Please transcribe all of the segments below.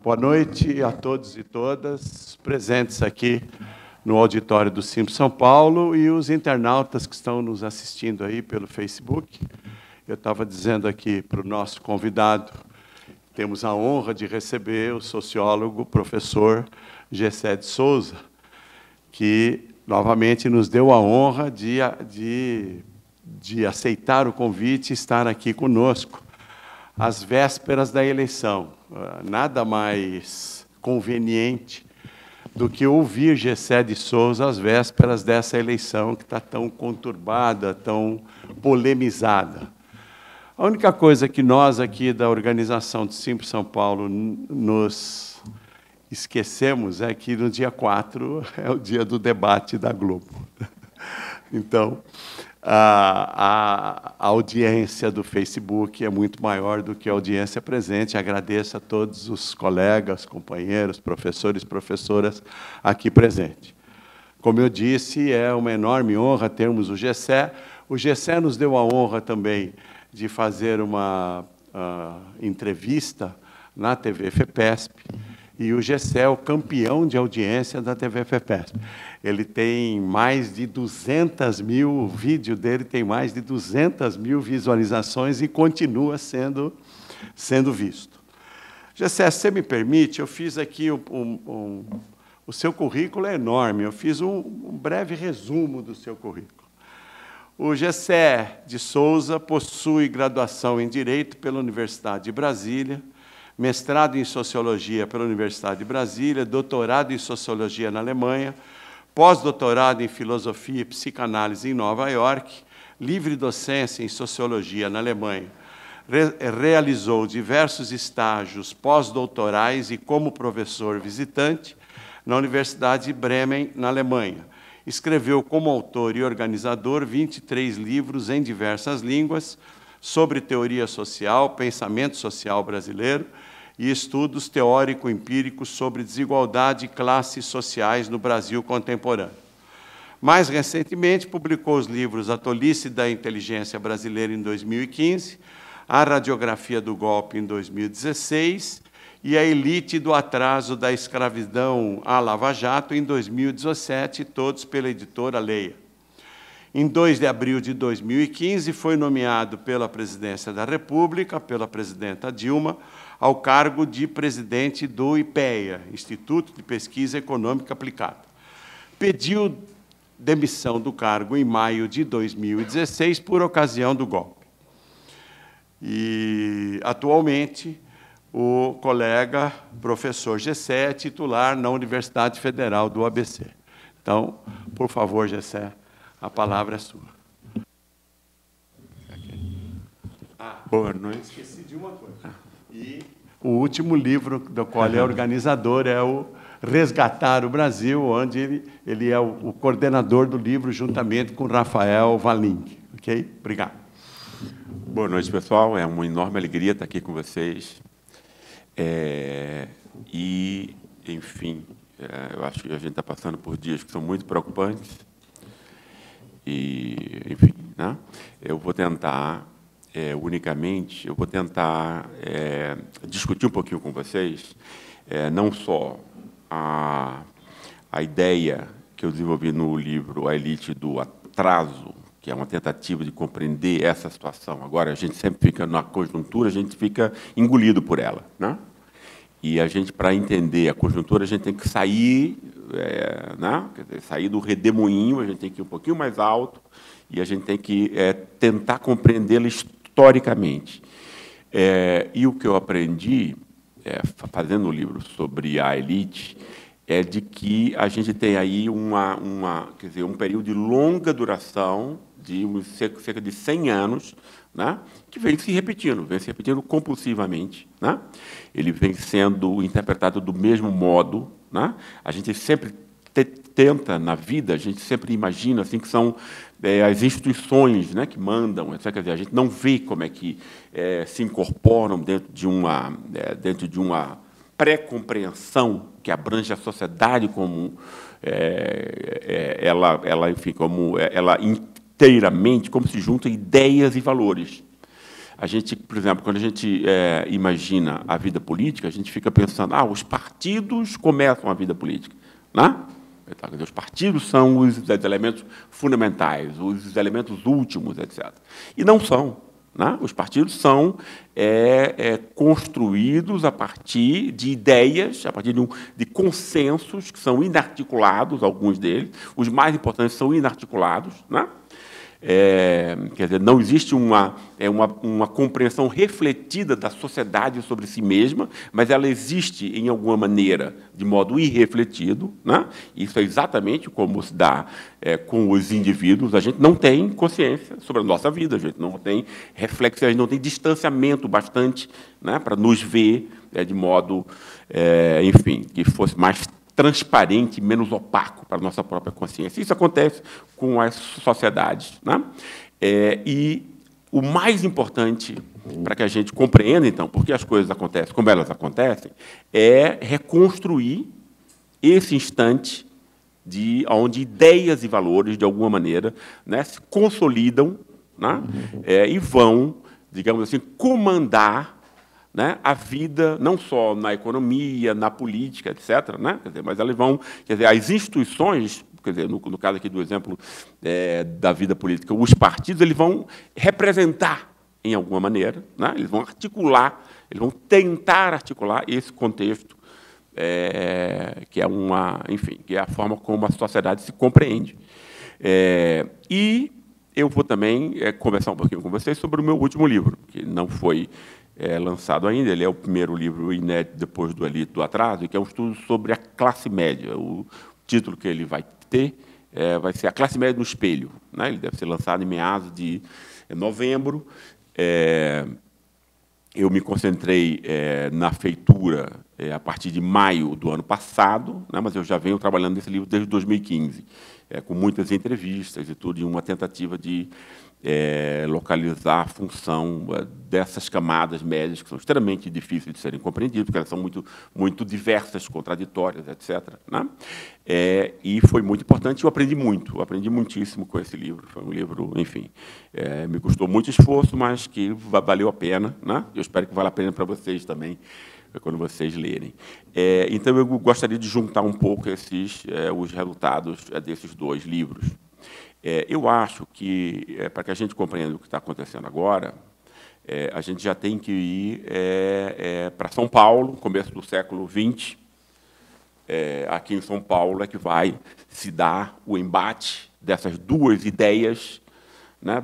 Boa noite a todos e todas presentes aqui no auditório do Simpro São Paulo e os internautas que estão nos assistindo aí pelo Facebook. Eu estava dizendo aqui para o nosso convidado, temos a honra de receber o sociólogo, professor Gessé de Souza, que novamente nos deu a honra de aceitar o convite e estar aqui conosco às vésperas da eleição. Nada mais conveniente do que ouvir Gessé de Souza às vésperas dessa eleição que está tão conturbada, tão polemizada. A única coisa que nós aqui da organização do Simpro São Paulo nos esquecemos é que no dia 4 é o dia do debate da Globo. Então, a audiência do Facebook é muito maior do que a audiência presente. Agradeço a todos os colegas, companheiros, professores e professoras aqui presentes. Como eu disse, é uma enorme honra termos o Gessé. O Gessé nos deu a honra também de fazer uma entrevista na TV FEPESP, e o Gessé é o campeão de audiência da TV FEPESP. Ele tem mais de 200 mil, o vídeo dele tem mais de 200 mil visualizações e continua sendo visto. Gessé, se você me permite, eu fiz aqui o seu currículo é enorme, eu fiz um breve resumo do seu currículo. O Gessé de Souza possui graduação em Direito pela Universidade de Brasília, mestrado em Sociologia pela Universidade de Brasília, doutorado em Sociologia na Alemanha, pós-doutorado em Filosofia e Psicanálise em Nova York, livre docência em Sociologia na Alemanha. Realizou diversos estágios pós-doutorais e como professor visitante na Universidade de Bremen, na Alemanha. Escreveu como autor e organizador 23 livros em diversas línguas sobre teoria social, pensamento social brasileiro e estudos teórico-empíricos sobre desigualdade e classes sociais no Brasil contemporâneo. Mais recentemente, publicou os livros A Tolice da Inteligência Brasileira, em 2015, A Radiografia do Golpe, em 2016, e A Elite do Atraso da Escravidão à Lava Jato, em 2017, todos pela editora Leia. Em 2 de abril de 2015, foi nomeado pela Presidência da República, pela presidenta Dilma, ao cargo de presidente do IPEA, Instituto de Pesquisa Econômica Aplicada. Pediu demissão do cargo em maio de 2016, por ocasião do golpe. E, atualmente, o colega professor Gessé é titular na Universidade Federal do ABC. Então, por favor, Gessé, a palavra é sua. Boa noite. Esqueci de uma coisa. E o último livro do qual ele é organizador é o Resgatar o Brasil, onde ele é o coordenador do livro, juntamente com Rafael Valim. Ok? Obrigado. Boa noite, pessoal. É uma enorme alegria estar aqui com vocês. Enfim, eu acho que a gente está passando por dias que são muito preocupantes. E, enfim, né? Eu vou tentar, unicamente, discutir um pouquinho com vocês, não só a ideia que eu desenvolvi no livro A Elite do Atraso, que é uma tentativa de compreender essa situação. Agora, a gente sempre fica na conjuntura, a gente fica engolido por ela, né? E a gente, para entender a conjuntura, a gente tem que sair, né? Quer dizer, sair do redemoinho, a gente tem que ir um pouquinho mais alto e a gente tem que tentar compreendê-la historicamente. E o que eu aprendi, fazendo o livro sobre a elite, é de que a gente tem aí quer dizer, um período de longa duração, de cerca de 100 anos, né, que vem se repetindo compulsivamente, né? Ele vem sendo interpretado do mesmo modo, né? A gente sempre tenta, na vida, a gente sempre imagina assim, que são as instituições, né, que mandam, etc. Quer dizer, a gente não vê como é que se incorporam dentro de uma pré-compreensão que abrange a sociedade como ela inteiramente, como se juntam ideias e valores. A gente, por exemplo, quando a gente imagina a vida política, a gente fica pensando, os partidos começam a vida política, né? Os partidos são os elementos fundamentais, os elementos últimos, etc. E não são. Né? Os partidos são construídos a partir de ideias, a partir de consensos que são inarticulados, alguns deles. Os mais importantes são inarticulados. Né? Quer dizer, não existe uma compreensão refletida da sociedade sobre si mesma, mas ela existe, em alguma maneira, de modo irrefletido. Né? Isso é exatamente como se dá com os indivíduos. A gente não tem consciência sobre a nossa vida, a gente não tem reflexo, a gente não tem distanciamento bastante, né, para nos ver de modo, enfim, que fosse mais transparente, menos opaco para a nossa própria consciência. Isso acontece com as sociedades. Né? E o mais importante para que a gente compreenda, então, por que as coisas acontecem, como elas acontecem, é reconstruir esse instante onde ideias e valores, de alguma maneira, né, se consolidam, né, e vão, digamos assim, comandar, né, a vida, não só na economia, na política, etc., né, quer dizer, mas elas vão, quer dizer, as instituições, quer dizer, no caso aqui do exemplo da vida política, os partidos, eles vão representar, em alguma maneira, né, eles vão articular, eles vão tentar articular esse contexto, que é enfim, que é a forma como a sociedade se compreende. E eu vou também conversar um pouquinho com vocês sobre o meu último livro, que não foi lançado ainda. Ele é o primeiro livro inédito depois do Elite do Atraso, que é um estudo sobre a classe média. O título que ele vai ter vai ser A Classe Média no Espelho. Né? Ele deve ser lançado em meados de novembro. Eu me concentrei na feitura a partir de maio do ano passado, né? Mas eu já venho trabalhando nesse livro desde 2015, com muitas entrevistas e tudo, em uma tentativa de localizar a função dessas camadas médias, que são extremamente difíceis de serem compreendidas, porque elas são muito diversas, contraditórias, etc. Né? E foi muito importante, eu aprendi muitíssimo com esse livro. Foi um livro, enfim, me custou muito esforço, mas que valeu a pena. Né? Eu espero que valha a pena para vocês também, quando vocês lerem. Então, eu gostaria de juntar um pouco os resultados desses dois livros. Eu acho que, para que a gente compreenda o que está acontecendo agora, a gente já tem que ir para São Paulo, começo do século XX. Aqui em São Paulo é que vai se dar o embate dessas duas ideias, né,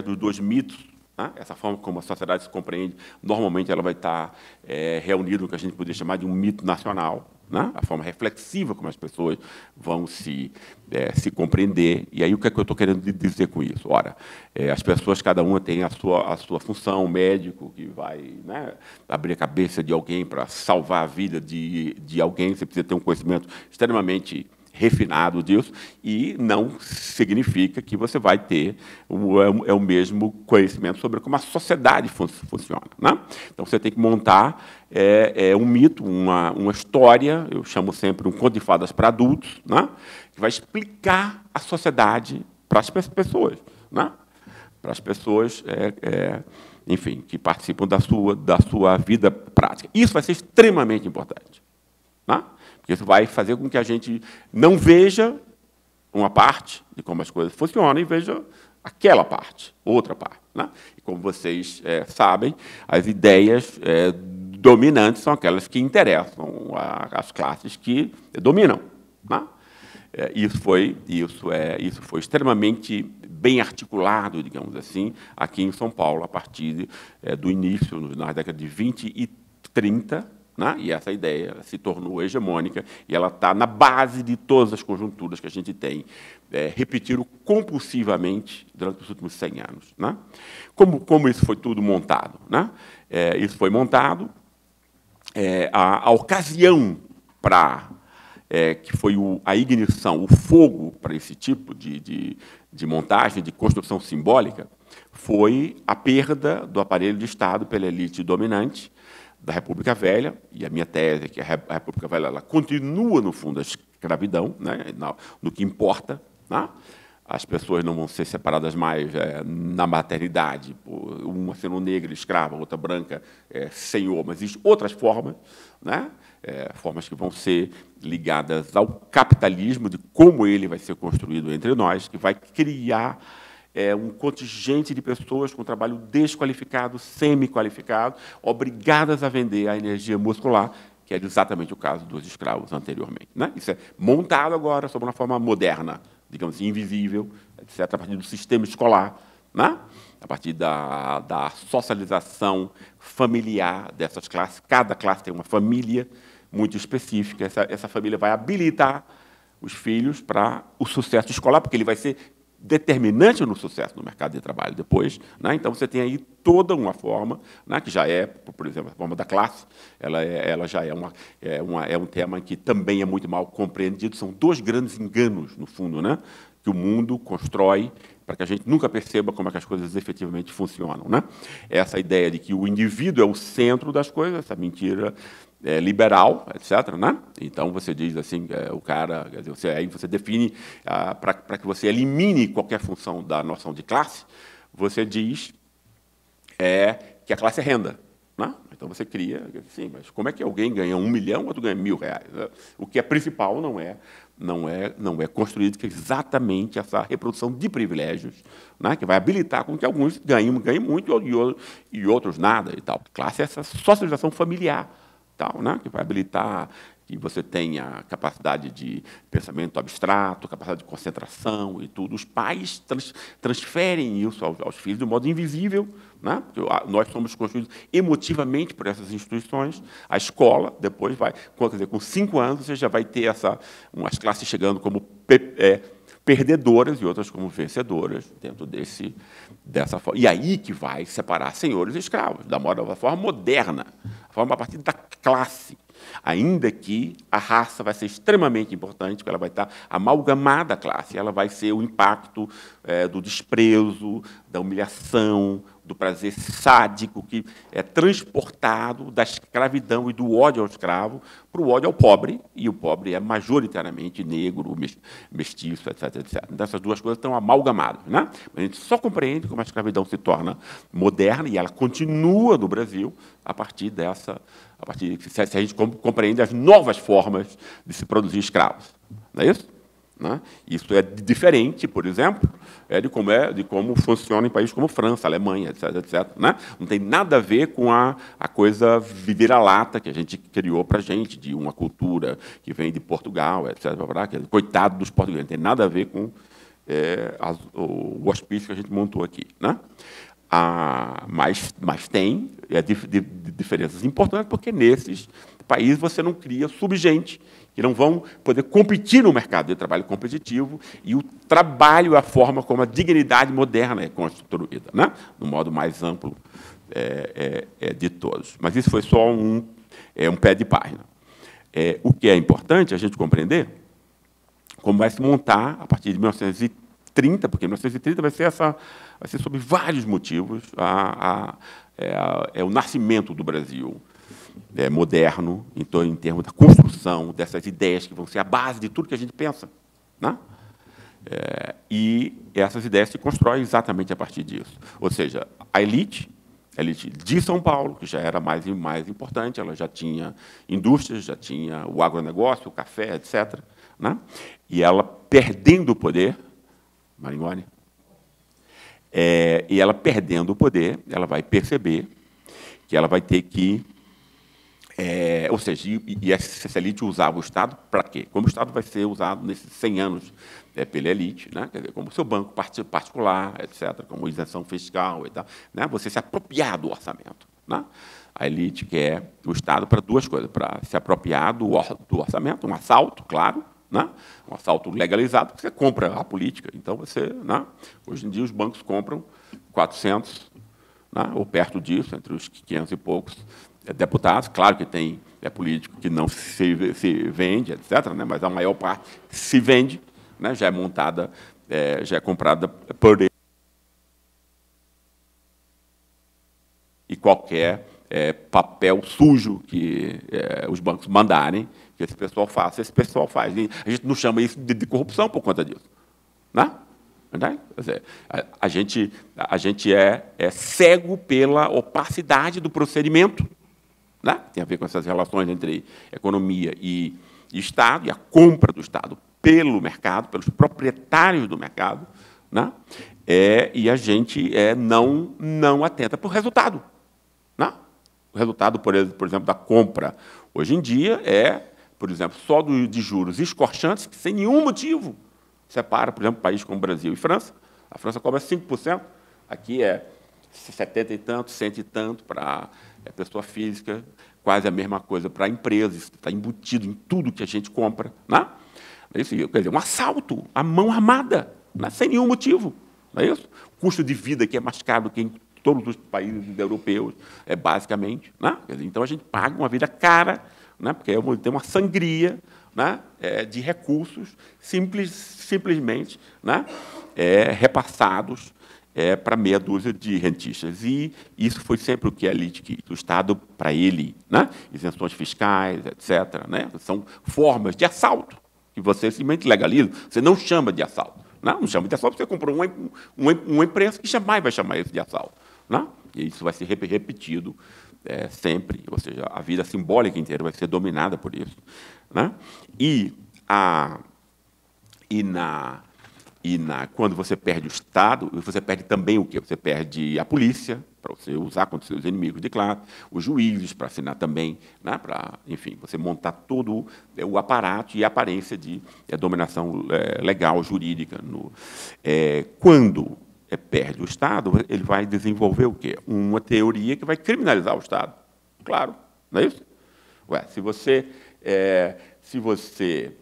dos dois mitos. Né? Essa forma como a sociedade se compreende, normalmente ela vai estar reunida no que a gente poderia chamar de um mito nacional, né? A forma reflexiva como as pessoas vão se compreender. E aí, o que é que eu estou querendo dizer com isso? Ora, as pessoas, cada uma tem a sua função, o médico que vai, né, abrir a cabeça de alguém para salvar a vida de alguém, você precisa ter um conhecimento extremamente refinado disso, e não significa que você vai ter o mesmo conhecimento sobre como a sociedade funciona. Né? Então, você tem que montar um mito, uma história, eu chamo sempre um conto de fadas para adultos, né? Que vai explicar a sociedade para as pessoas, né? Para as pessoas, enfim, que participam da sua vida prática. Isso vai ser extremamente importante. Né? Isso vai fazer com que a gente não veja uma parte de como as coisas funcionam e veja aquela parte, outra parte. Né? E, como vocês sabem, as ideias dominantes são aquelas que interessam às classes que dominam. Né? Isso foi extremamente bem articulado, digamos assim, aqui em São Paulo, a partir do início, na década de 20 e 30, né? E essa ideia se tornou hegemônica e ela está na base de todas as conjunturas que a gente tem repetiram compulsivamente durante os últimos 100 anos. Né? Como isso foi tudo montado? Né? Isso foi montado, a ocasião para que foi a ignição, o fogo para esse tipo de montagem, de construção simbólica, foi a perda do aparelho de Estado pela elite dominante da República Velha, e a minha tese é que a República Velha ela continua, no fundo, a escravidão, né, no que importa. Né? As pessoas não vão ser separadas mais na maternidade por uma sendo negra, escrava, outra branca, senhor, mas existem outras formas, né? Formas que vão ser ligadas ao capitalismo, de como ele vai ser construído entre nós, que vai criar um contingente de pessoas com trabalho desqualificado, semi-qualificado, obrigadas a vender a energia muscular, que era exatamente o caso dos escravos anteriormente, né? Isso é montado agora sob uma forma moderna, digamos assim, invisível, etc., a partir do sistema escolar, né? A partir da socialização familiar dessas classes. Cada classe tem uma família muito específica. Essa família vai habilitar os filhos para o sucesso escolar, porque ele vai ser determinante no sucesso no mercado de trabalho depois, né? Então, você tem aí toda uma forma, né, que já por exemplo, a forma da classe, ela já é um tema que também é muito mal compreendido. São dois grandes enganos, no fundo, né, que o mundo constrói para que a gente nunca perceba como é que as coisas efetivamente funcionam, né? Essa ideia de que o indivíduo é o centro das coisas, essa mentira liberal, etc., né? Então, você diz assim, o cara, quer dizer, aí você define, para que você elimine qualquer função da noção de classe, você diz que a classe é renda, né? Então, você cria, sim, mas como é que alguém ganha 1 milhão, outro ganha R$1.000? O que é principal não é construído, que é exatamente essa reprodução de privilégios, né, que vai habilitar com que alguns ganhem muito e outros nada e tal. Classe é essa socialização familiar, tal, né, que vai habilitar que você tenha capacidade de pensamento abstrato, capacidade de concentração e tudo. Os pais transferem isso aos filhos de um modo invisível, né? Porque nós somos construídos emotivamente por essas instituições. A escola, depois, quer dizer, com 5 anos, você já vai ter umas classes chegando como perdedoras e outras como vencedoras dentro dessa forma. E aí que vai separar senhores e escravos, da forma moderna, a forma a partir da classe. Ainda que a raça vai ser extremamente importante, porque ela vai estar amalgamada à classe, ela vai ser o impacto do desprezo, da humilhação, do prazer sádico que é transportado da escravidão e do ódio ao escravo para o ódio ao pobre, e o pobre é majoritariamente negro, mestiço, etc., etc. Então, essas duas coisas estão amalgamadas, né? A gente só compreende como a escravidão se torna moderna, e ela continua no Brasil a partir se a gente compreende as novas formas de se produzir escravos. Não é isso? Né? Isso é diferente, por exemplo, de como funciona em países como França, Alemanha, etc., etc., né? Não tem nada a ver com a coisa vira-lata que a gente criou para a gente, de uma cultura que vem de Portugal, etc., coitado dos portugueses. Não tem nada a ver com o hospício que a gente montou aqui, né? Mas tem diferenças importantes, porque nesses países você não cria subgente, que não vão poder competir no mercado de trabalho competitivo, e o trabalho é a forma como a dignidade moderna é construída, né? No modo mais amplo de todos. Mas isso foi só um pé de página. O que é importante a gente compreender como vai se montar a partir de 1930, porque 1930 vai ser sobre vários motivos o nascimento do Brasil moderno, então, em termos da construção dessas ideias que vão ser a base de tudo que a gente pensa, né? E essas ideias se constroem exatamente a partir disso. Ou seja, a elite de São Paulo, que já era mais importante, ela já tinha indústrias, já tinha o agronegócio, o café, etc., né? E ela, perdendo o poder, Maringoni, e ela perdendo o poder, ela vai perceber que ela vai ter que... ou seja, e essa elite usava o Estado para quê? Como o Estado vai ser usado nesses 100 anos pela elite, né? Quer dizer, como o seu banco particular, etc., como isenção fiscal e tal, né? Você se apropriar do orçamento, né? A elite quer o Estado para duas coisas: para se apropriar do orçamento, um assalto, claro, né? Um assalto legalizado, porque você compra a política. Então, né? Hoje em dia, os bancos compram 400, né? Ou perto disso, entre os 500 e poucos deputados. Claro que tem político que não se vende, etc., né? Mas a maior parte se vende, né? Já é montada, já é comprada por ele. E qualquer papel sujo que os bancos mandarem, que esse pessoal faz. E a gente não chama isso de corrupção por conta disso, né? Quer dizer, a gente é cego pela opacidade do procedimento, né? Tem a ver com essas relações entre economia e Estado, e a compra do Estado pelo mercado, pelos proprietários do mercado, né? E a gente não atenta para o resultado. Né? O resultado, por exemplo, da compra, hoje em dia, por exemplo, só de juros escorchantes, que sem nenhum motivo separa, por exemplo, países como Brasil e França. A França cobra 5%, aqui é 70 e tanto, 100 e tanto para a pessoa física, quase a mesma coisa para a empresa, isso está embutido em tudo que a gente compra. Né? Isso, quer dizer, um assalto à mão armada, né? Sem nenhum motivo. Não é isso? O custo de vida aqui é mais caro do que em todos os países europeus, basicamente. Né? Quer dizer, então, a gente paga uma vida cara, né? Porque tem uma sangria, né? De recursos simplesmente, né? Repassados para meia dúzia de rentistas. E isso foi sempre o que a elite quis. O Estado, para ele, né? Isenções fiscais, etc., né? São formas de assalto que você simplesmente legaliza. Você não chama de assalto. Não chama de assalto, você comprou uma empresa que jamais vai chamar isso de assalto. Não? E isso vai ser repetido sempre, ou seja, a vida simbólica inteira vai ser dominada por isso. Né? Quando você perde o Estado, você perde também o quê? Você perde a polícia, para você usar contra os seus inimigos de classe, os juízes, para assinar também, né? Para, enfim, você montar todo o aparato e a aparência de dominação legal, jurídica. Quando perde o Estado, ele vai desenvolver o quê? Uma teoria que vai criminalizar o Estado. Claro, não é isso? Se você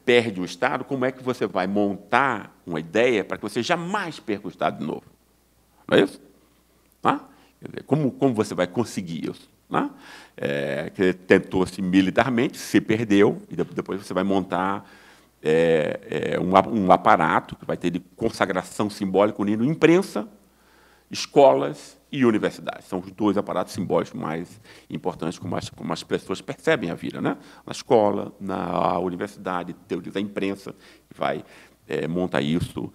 perde o Estado, como é que você vai montar uma ideia para que você jamais perca o Estado de novo? Não é isso? Quer dizer, como você vai conseguir isso? Que tentou-se militarmente, se perdeu, e depois você vai montar um aparato que vai ter de consagração simbólica unindo imprensa, escolas e universidades. São os dois aparatos simbólicos mais importantes, como as pessoas percebem a vida. Né? Na escola, na universidade, teoriza a imprensa, que vai montar isso.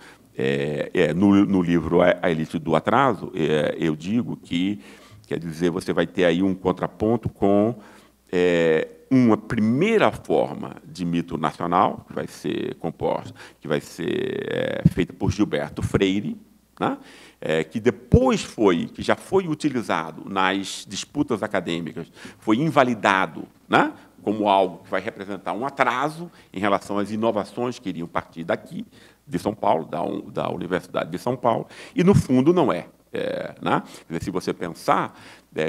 No livro A Elite do Atraso, eu digo que, quer dizer, você vai ter aí um contraponto com uma primeira forma de mito nacional, que vai ser composta, que vai ser feita por Gilberto Freire, né? Que já foi utilizado nas disputas acadêmicas, foi invalidado, né? Como algo que vai representar um atraso em relação às inovações que iriam partir daqui, de São Paulo, da Universidade de São Paulo, e, no fundo, não é. Né? Se você pensar,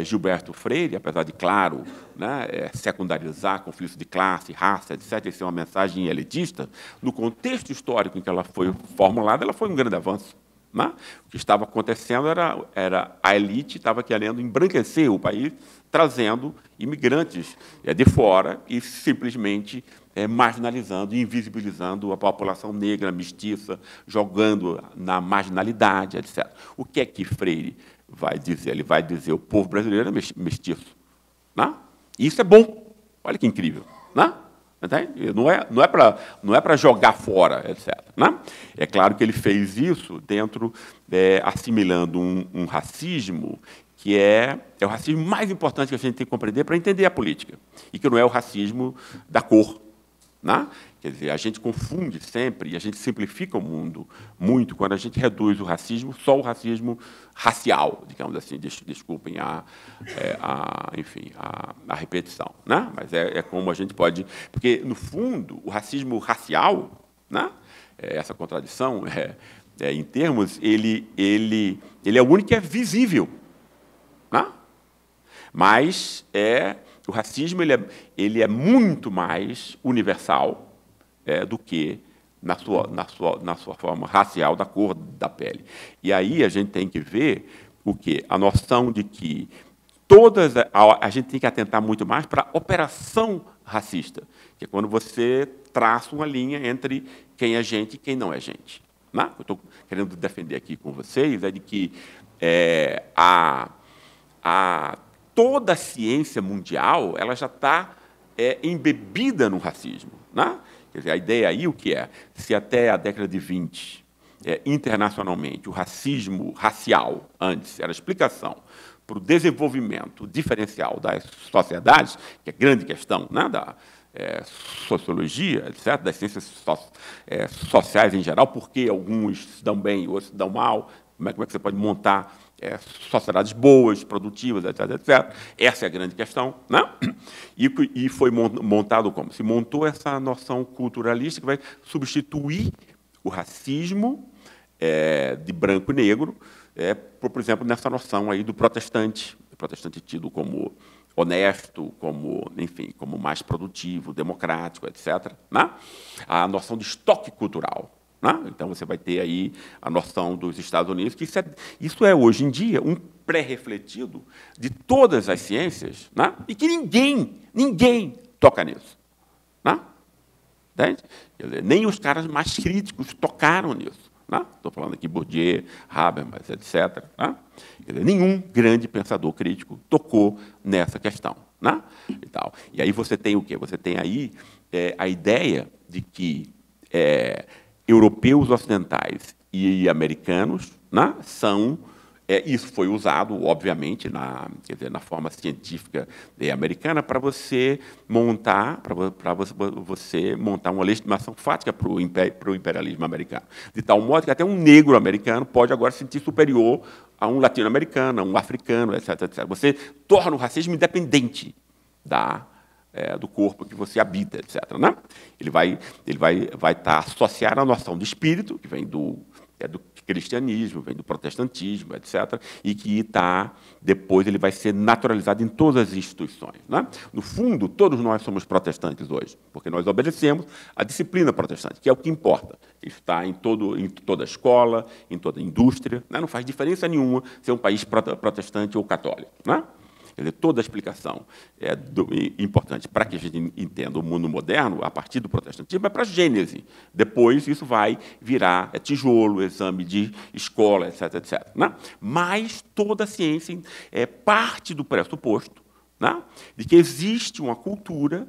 Gilberto Freire, apesar de, claro, né, secundarizar conflitos de classe, raça, etc., e ser uma mensagem elitista, no contexto histórico em que ela foi formulada, ela foi um grande avanço. Né? O que estava acontecendo era a elite estava querendo embranquecer o país, trazendo imigrantes de fora e simplesmente marginalizando e invisibilizando a população negra, mestiça, jogando na marginalidade, etc. O que é que Freire vai dizer? Ele vai dizer o povo brasileiro é mestiço. Né? E isso é bom. Olha que incrível. Né? Não é para jogar fora, etc. Né? É claro que ele fez isso assimilando um racismo que é o racismo mais importante que a gente tem que compreender para entender a política, e que não é o racismo da cor. Né? Quer dizer, a gente confunde sempre, e a gente simplifica o mundo muito quando a gente reduz o racismo só o racismo racial, digamos assim, desculpem enfim, a repetição. Né? Mas como a gente pode... Porque, no fundo, o racismo racial, né? Essa contradição, em termos, ele é o único que é visível. Né? Mas o racismo ele é muito mais universal do que na sua forma racial, da cor da pele. E aí a gente tem que ver o quê? A noção de que a gente tem que atentar muito mais para a operação racista, que é quando você traça uma linha entre quem é gente e quem não é gente. Né? Eu estou querendo defender aqui com vocês de que toda a ciência mundial ela já está embebida no racismo. Né? Quer dizer, a ideia aí o que é? Se até a década de 20 internacionalmente o racismo racial, antes era explicação para o desenvolvimento diferencial das sociedades, que é a grande questão, né, da sociologia, etc., das ciências sociais em geral, porque alguns se dão bem e outros se dão mal, como é que você pode montar sociedades boas, produtivas, etc., etc. Essa é a grande questão, né? E foi montado como? Se montou essa noção culturalista que vai substituir o racismo de branco e negro, por exemplo, nessa noção aí do protestante tido como honesto, como, enfim, como mais produtivo, democrático, etc., né? A noção de estoque cultural, né? Então, você vai ter aí a noção dos Estados Unidos, que isso é hoje em dia, um pré-refletido de todas as ciências, né? E que ninguém toca nisso. Né? Entende? Quer dizer, nem os caras mais críticos tocaram nisso. Estou falando aqui Bourdieu, Habermas, etc. Né? Quer dizer, nenhum grande pensador crítico tocou nessa questão. Né? E aí você tem o quê? Você tem aí a ideia de que europeus ocidentais e americanos, né, são... isso foi usado, obviamente, quer dizer, na forma científica americana para você montar uma legitimação fática para o imperialismo americano. De tal modo que até um negro americano pode agora se sentir superior a um latino-americano, a um africano, etc., etc. Você torna o racismo independente do corpo que você habita, etc., né? Ele vai estar associado à noção de espírito, que vem do cristianismo, vem do protestantismo, etc., e que depois ele vai ser naturalizado em todas as instituições. Né? No fundo, todos nós somos protestantes hoje, porque nós obedecemos a disciplina protestante, que é o que importa. Isso está em toda escola, em toda indústria, né? Não faz diferença nenhuma ser um país protestante ou católico. Né? Quer dizer, toda a explicação importante para que a gente entenda o mundo moderno, a partir do protestantismo, é para a Gênese. Depois, isso vai virar tijolo, exame de escola, etc., etc. Né? Mas toda a ciência parte do pressuposto, né, de que existe uma cultura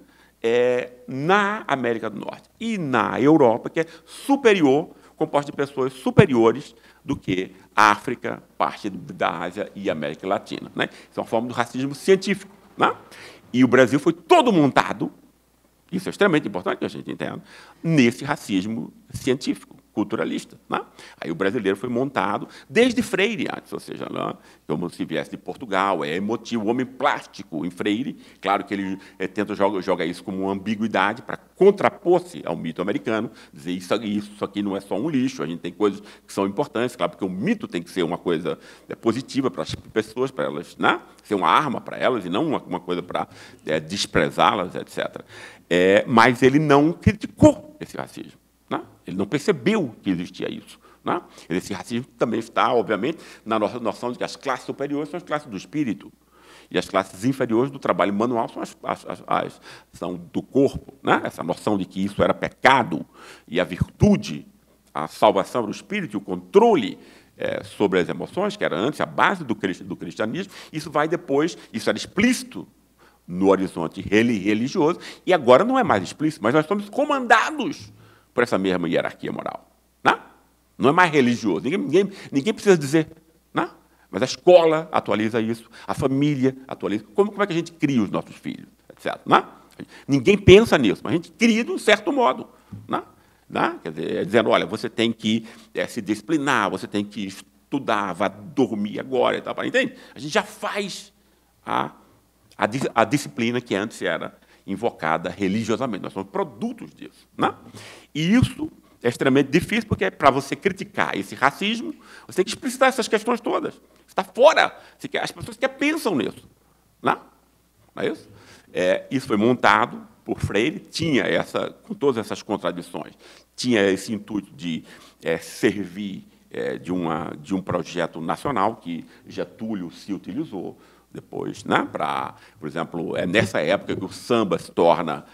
na América do Norte e na Europa que é superior, composta de pessoas superiores do que a África, parte da Ásia e América Latina. Né? Isso é uma forma do racismo científico. Né? E o Brasil foi todo montado, isso é extremamente importante que a gente entenda, nesse racismo científico, culturalista. Né? Aí o brasileiro foi montado desde Freire antes, ou seja, né, como se viesse de Portugal, é emotivo, o homem plástico em Freire. Claro que ele tenta joga isso como uma ambiguidade para contrapor-se ao mito americano, dizer isso aqui não é só um lixo, a gente tem coisas que são importantes, claro, porque o mito tem que ser uma coisa positiva para as pessoas, para elas, né, ser uma arma para elas e não uma coisa para desprezá-las, etc. Mas ele não criticou esse racismo. Né? Ele não percebeu que existia isso. Né? Esse racismo também está, obviamente, na noção de que as classes superiores são as classes do espírito e as classes inferiores do trabalho manual são do corpo. Né? Essa noção de que isso era pecado e a virtude, a salvação do espírito e o controle sobre as emoções, que era antes a base do cristianismo, isso vai depois, isso era explícito no horizonte religioso, e agora não é mais explícito, mas nós somos comandados por essa mesma hierarquia moral. Né? Não é mais religioso. Ninguém precisa dizer. Né? Mas a escola atualiza isso, a família atualiza. Como é que a gente cria os nossos filhos? Etc. Né? Ninguém pensa nisso, mas a gente cria de um certo modo. Né? Né? Quer dizer, dizendo, olha, você tem que se disciplinar, você tem que estudar, vá dormir agora. E tal, entende? A gente já faz a disciplina que antes era invocada religiosamente. Nós somos produtos disso. Né? E isso é extremamente difícil, porque para você criticar esse racismo, você tem que explicitar essas questões todas. Você está fora. As pessoas que pensam nisso. Né? Não é isso? Isso foi montado por Freire, tinha com todas essas contradições, tinha esse intuito de servir de um projeto nacional que Getúlio se utilizou depois, né? Por exemplo, nessa época que o samba se torna,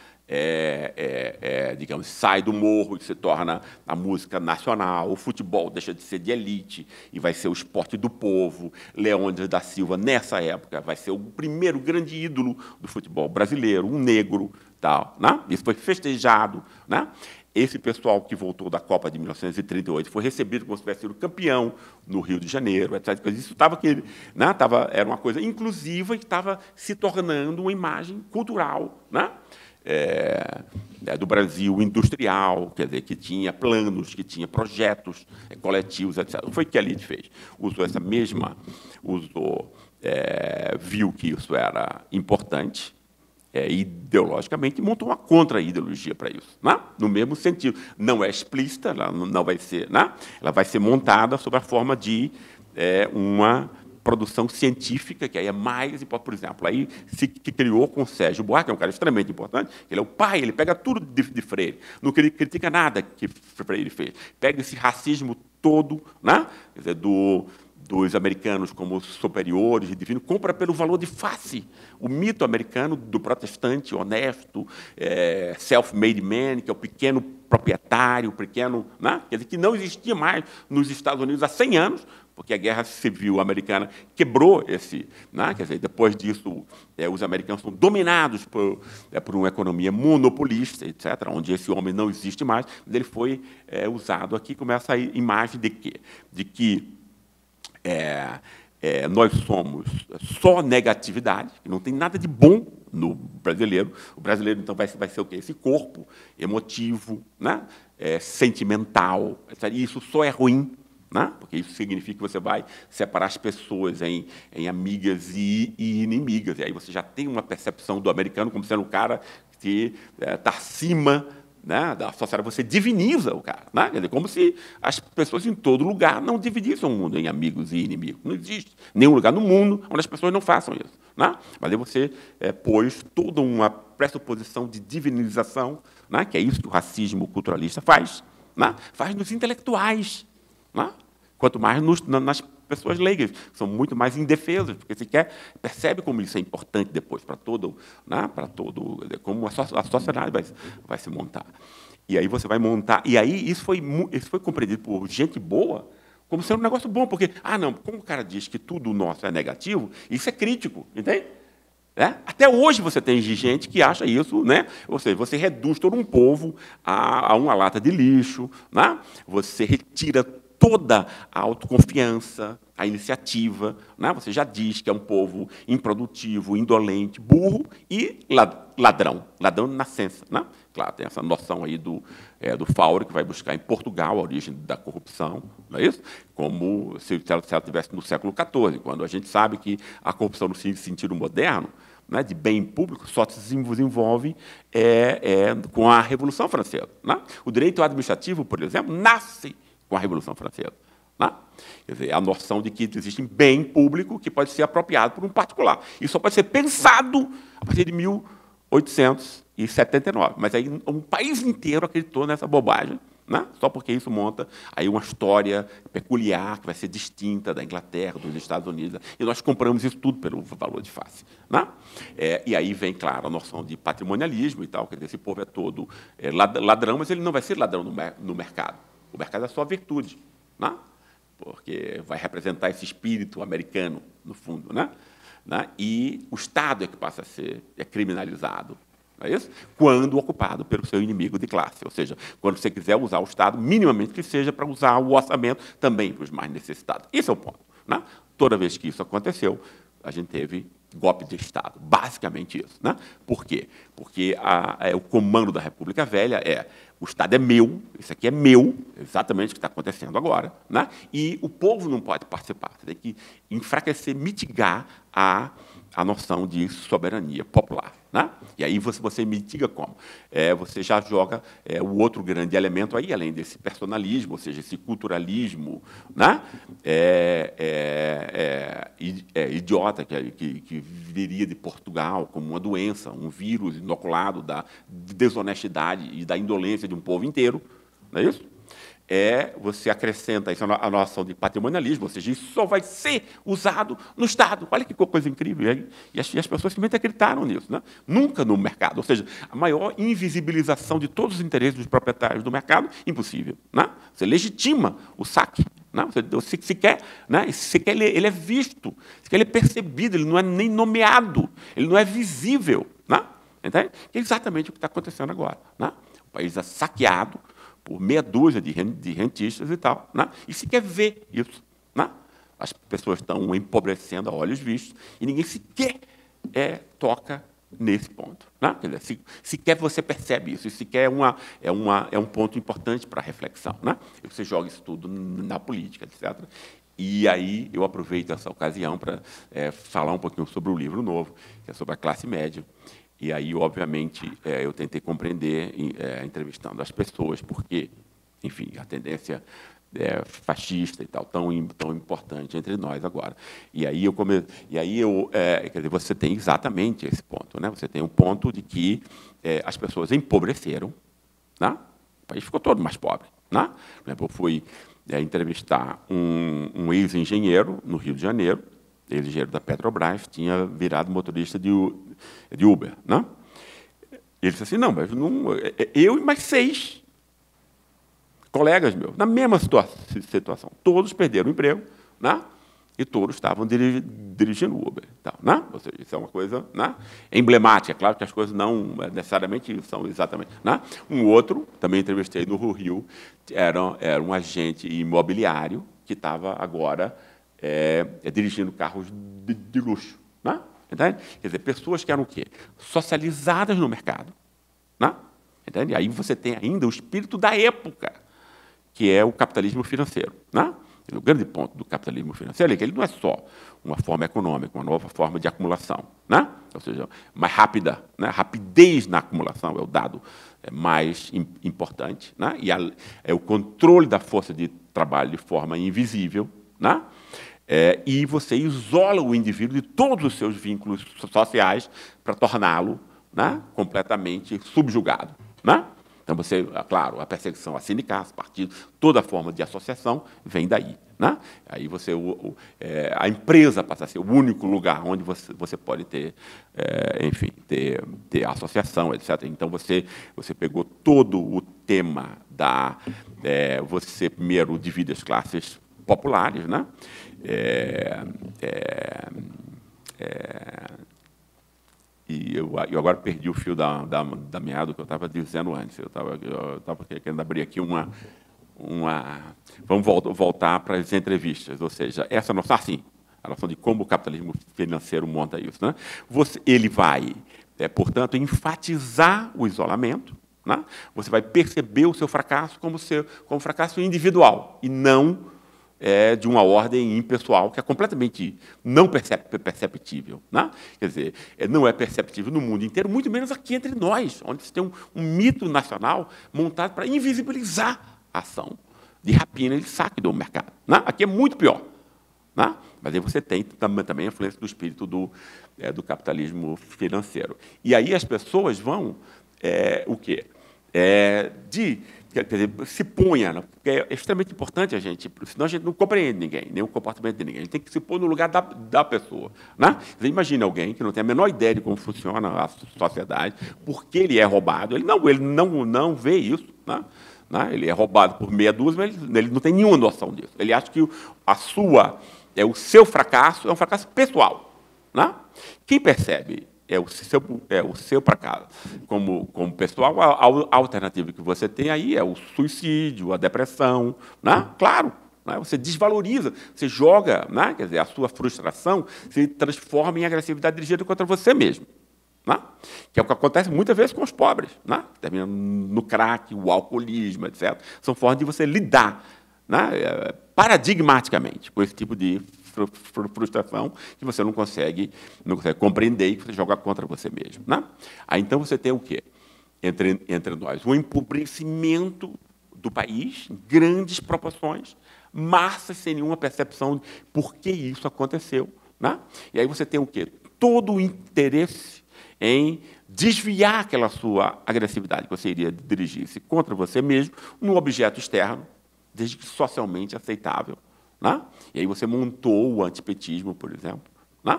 digamos, sai do morro e se torna a música nacional, o futebol deixa de ser de elite e vai ser o esporte do povo. Leônidas da Silva, nessa época, vai ser o primeiro grande ídolo do futebol brasileiro, um negro, tal, né? Isso foi festejado, né? Esse pessoal que voltou da Copa de 1938 foi recebido como se tivesse sido campeão no Rio de Janeiro, etc. Isso era uma coisa inclusiva e estava se tornando uma imagem cultural, né? Do Brasil industrial, quer dizer, que tinha planos, que tinha projetos coletivos, etc. Foi o que a Elite fez. Viu que isso era importante, ideologicamente, montou uma contra-ideologia para isso, né? No mesmo sentido. Não é explícita, ela não vai ser, né? Ela vai ser montada sob a forma de uma produção científica, que aí é mais importante. Por exemplo, aí se criou com o Sérgio Buarque, que é um cara extremamente importante, ele é o pai, ele pega tudo de Freire, não critica nada que Freire fez, pega esse racismo todo, né? Quer dizer, dos americanos como superiores e divinos, compra pelo valor de face. O mito americano do protestante honesto, self-made man, que é o pequeno proprietário, pequeno, né? Quer dizer, que não existia mais nos Estados Unidos há 100 anos, porque a Guerra Civil Americana quebrou esse, né? Quer dizer, depois disso, os americanos são dominados por uma economia monopolista, etc., onde esse homem não existe mais, mas ele foi usado aqui como essa imagem de quê? De que nós somos só negatividade, que não tem nada de bom no brasileiro. O brasileiro, então, vai ser o quê? Esse corpo emotivo, né? Sentimental, etc. E isso só é ruim, né? Porque isso significa que você vai separar as pessoas em amigas e inimigas. E aí você já tem uma percepção do americano como sendo um cara que está acima, né, da sociedade. Você diviniza o cara, né? Quer dizer, como se as pessoas em todo lugar não dividissem o mundo em amigos e inimigos. Não existe nenhum lugar no mundo onde as pessoas não façam isso, né? Mas aí você pôs toda uma pressuposição de divinização, né, que é isso que o racismo culturalista faz, né? Faz nos intelectuais, né? Quanto mais nas pessoas leigas, que são muito mais indefesas, porque sequer percebe como isso é importante depois para todo, né, como a sociedade vai se montar. E aí você vai montar, e aí isso foi compreendido por gente boa como sendo um negócio bom, porque, não, como o cara diz que tudo nosso é negativo, isso é crítico, entende? Até hoje você tem gente que acha isso, né? Ou seja, você reduz todo um povo a uma lata de lixo, né? Você retira toda a autoconfiança, a iniciativa, né? Você já diz que é um povo improdutivo, indolente, burro e ladrão na nascença, né? Claro, tem essa noção aí do Faure, que vai buscar em Portugal a origem da corrupção, não é isso? Como se ela estivesse no século XIV, quando a gente sabe que a corrupção no sentido moderno, né, de bem público, só se desenvolve com a Revolução Francesa, né? O direito administrativo, por exemplo, nasce com a Revolução Francesa, né? Quer dizer, a noção de que existe bem público que pode ser apropriado por um particular. Isso só pode ser pensado a partir de 1879. Mas aí um país inteiro acreditou nessa bobagem, né? Só porque isso monta aí uma história peculiar, que vai ser distinta da Inglaterra, dos Estados Unidos. E nós compramos isso tudo pelo valor de face, né? E aí vem, claro, a noção de patrimonialismo e tal. Quer dizer, esse povo é todo ladrão, mas ele não vai ser ladrão no mercado. O mercado é só virtude, né? Porque vai representar esse espírito americano, no fundo, né? E o Estado é que passa a ser criminalizado, não é isso? Quando ocupado pelo seu inimigo de classe. Ou seja, quando você quiser usar o Estado, minimamente que seja para usar o orçamento também para os mais necessitados. Esse é o ponto, né? Toda vez que isso aconteceu, a gente teve golpe de Estado, basicamente isso, né? Por quê? Porque o comando da República Velha o Estado é meu, isso aqui é meu, exatamente o que está acontecendo agora, né? E o povo não pode participar. Você tem que enfraquecer, mitigar a noção de soberania popular, né? E aí você mitiga como? Você já joga o outro grande elemento aí, além desse personalismo, ou seja, esse culturalismo, né? Idiota, que viria de Portugal como uma doença, um vírus inoculado da desonestidade e da indolência de um povo inteiro, não é isso? Você acrescenta isso a noção de patrimonialismo, ou seja, isso só vai ser usado no Estado. Olha que coisa incrível. E as pessoas simplesmente acreditaram nisso, né? Nunca no mercado. Ou seja, a maior invisibilização de todos os interesses dos proprietários do mercado, impossível, né? Você legitima o saque. Né? Se quer, ele é visto, se quer, ele é percebido, ele não é nem nomeado, ele não é visível, né? Entende? Que é exatamente o que está acontecendo agora, né? O país é saqueado por meia dúzia de rentistas e tal, né? E se quer ver isso, né? As pessoas estão empobrecendo a olhos vistos e ninguém sequer toca nesse ponto, né? Quer dizer, sequer você percebe isso, e sequer é um ponto importante para a reflexão, né? E você joga isso tudo na política, etc. E aí eu aproveito essa ocasião para falar um pouquinho sobre o livro novo, que é sobre a classe média. E aí, obviamente, eu tentei compreender, entrevistando as pessoas, porque, enfim, a tendência fascista e tal, tão importante entre nós agora. E aí quer dizer, você tem exatamente esse ponto, né? Você tem um ponto de que as pessoas empobreceram, né? O país ficou todo mais pobre, né? Por exemplo, eu fui entrevistar um ex-engenheiro no Rio de Janeiro, ex-engenheiro da Petrobras, tinha virado motorista de Uber, né? Ele disse assim, não, mas não, eu e mais 6 colegas meus, na mesma situação. Todos perderam o emprego, né? E todos estavam dirigindo Uber. Tal, né? Ou seja, isso é uma coisa, né, emblemática. Claro que as coisas não necessariamente são exatamente. Né? Um outro, também entrevistei no Rio, era um agente imobiliário que estava agora dirigindo carros de luxo. Né? Entende? Quer dizer, pessoas que eram o quê? Socializadas no mercado. Né? Entende? Aí você tem ainda o espírito da época, que é o capitalismo financeiro. Né? O grande ponto do capitalismo financeiro é que ele não é só uma forma econômica, uma nova forma de acumulação, né? Ou seja, mais rápida, né? Rapidez na acumulação é o dado mais importante, né? E é o controle da força de trabalho de forma invisível, né? E você isola o indivíduo de todos os seus vínculos sociais para torná-lo, né, completamente subjugado, né? Então, você, claro, a perseguição a sindicatos, partidos, toda forma de associação vem daí. Né? Aí você, a empresa passa a ser o único lugar onde você pode ter, enfim, ter associação, etc. Então, você pegou todo o tema você primeiro divide as classes populares, né? E eu agora perdi o fio da meada do que eu estava dizendo antes. Eu estava querendo abrir aqui uma... Vamos voltar para as entrevistas. Ou seja, essa noção, assim, a noção de como o capitalismo financeiro monta isso. Né? Ele vai, portanto, enfatizar o isolamento. Né? Você vai perceber o seu fracasso como fracasso individual e não de uma ordem impessoal, que é completamente não perceptível. Né? Quer dizer, não é perceptível no mundo inteiro, muito menos aqui entre nós, onde você tem um mito nacional montado para invisibilizar a ação de rapina e de saque do mercado. Né? Aqui é muito pior. Né? Mas aí você tem também a influência do espírito do capitalismo financeiro. E aí as pessoas vão, o quê? Quer dizer, se ponha, né? Porque é extremamente importante a gente, senão a gente não compreende ninguém, nem o comportamento de ninguém. A gente tem que se pôr no lugar da pessoa. Né? Você imagina alguém que não tem a menor ideia de como funciona a sociedade, porque ele é roubado. Ele não vê isso. Né? Ele é roubado por meia dúzia, mas ele não tem nenhuma noção disso. Ele acha que o seu fracasso é um fracasso pessoal. Né? Quem percebe o seu fracasso como pessoal, a alternativa que você tem aí é o suicídio, a depressão. Né? Claro, né? Você desvaloriza, você joga, né? Quer dizer, a sua frustração se transforma em agressividade dirigida contra você mesmo. Né? Que é o que acontece muitas vezes com os pobres. Né? Termina no crack, o alcoolismo, etc. São formas de você lidar, né, paradigmaticamente com esse tipo de frustração que você não consegue compreender e que você joga contra você mesmo. Né? Aí, então, você tem o quê? Entre nós, um empobrecimento do país, em grandes proporções, massas sem nenhuma percepção de por que isso aconteceu. Né? E aí você tem o quê? Todo o interesse em desviar aquela sua agressividade que você iria dirigir-se contra você mesmo num objeto externo, desde que socialmente aceitável. Né? E aí você montou o antipetismo, por exemplo, né?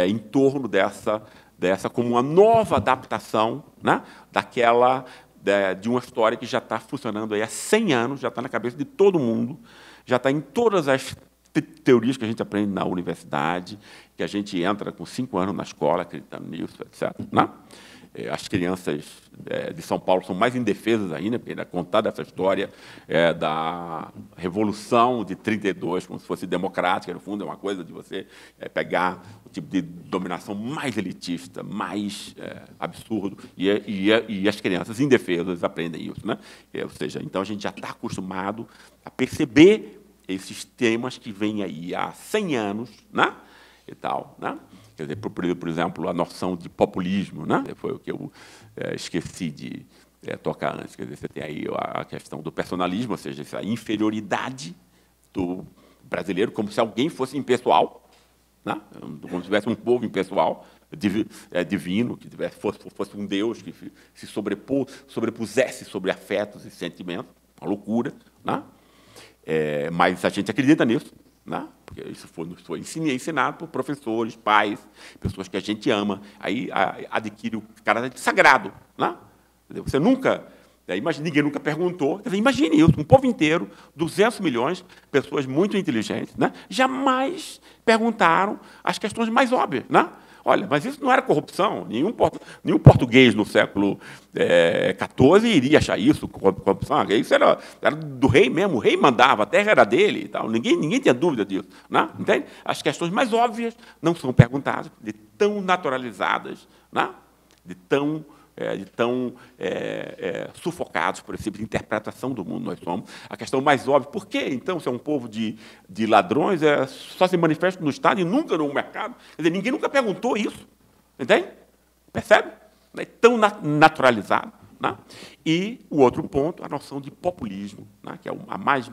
Em torno dessa como uma nova adaptação, né? De uma história que já está funcionando aí há 100 anos, já está na cabeça de todo mundo, já está em todas as teorias que a gente aprende na universidade, que a gente entra com 5 anos na escola, acreditando nisso, etc. Né? As crianças de São Paulo são mais indefesas ainda, porque ainda contar dessa história da Revolução de 32, como se fosse democrática, no fundo é uma coisa de você pegar o tipo de dominação mais elitista, mais absurdo, e as crianças indefesas aprendem isso. Né? Ou seja, então a gente já está acostumado a perceber esses temas que vêm aí há 100 anos, né? E tal, né? Quer dizer, por exemplo, a noção de populismo, né? Foi o que eu esqueci de tocar antes. Quer dizer, você tem aí a questão do personalismo, ou seja, essa inferioridade do brasileiro, como se alguém fosse impessoal, né? Como se tivesse um povo impessoal, divino, que fosse um Deus que se sobrepusesse sobre afetos e sentimentos, uma loucura, né? Mas a gente acredita nisso. Né? Porque isso foi ensinado por professores, pais, pessoas que a gente ama, aí adquire o caráter de sagrado. Né? Você nunca, ninguém nunca perguntou, quer dizer, imagine isso, um povo inteiro, 200 milhões, pessoas muito inteligentes, né? Jamais perguntaram as questões mais óbvias. Né? Olha, mas isso não era corrupção, nenhum português no século XIV iria achar isso corrupção. Isso era do rei mesmo, o rei mandava, a terra era dele e tal, ninguém tinha dúvida disso. Né? Entende? As questões mais óbvias não são perguntadas, de tão naturalizadas, né? de tão sufocados por esse tipo de interpretação do mundo nós somos. A questão mais óbvia, por que, então, se é um povo de ladrões, só se manifesta no Estado e nunca no mercado? Quer dizer, ninguém nunca perguntou isso. Entende? Percebe? É tão naturalizado. Né? E o outro ponto, a noção de populismo, né? Que é a mais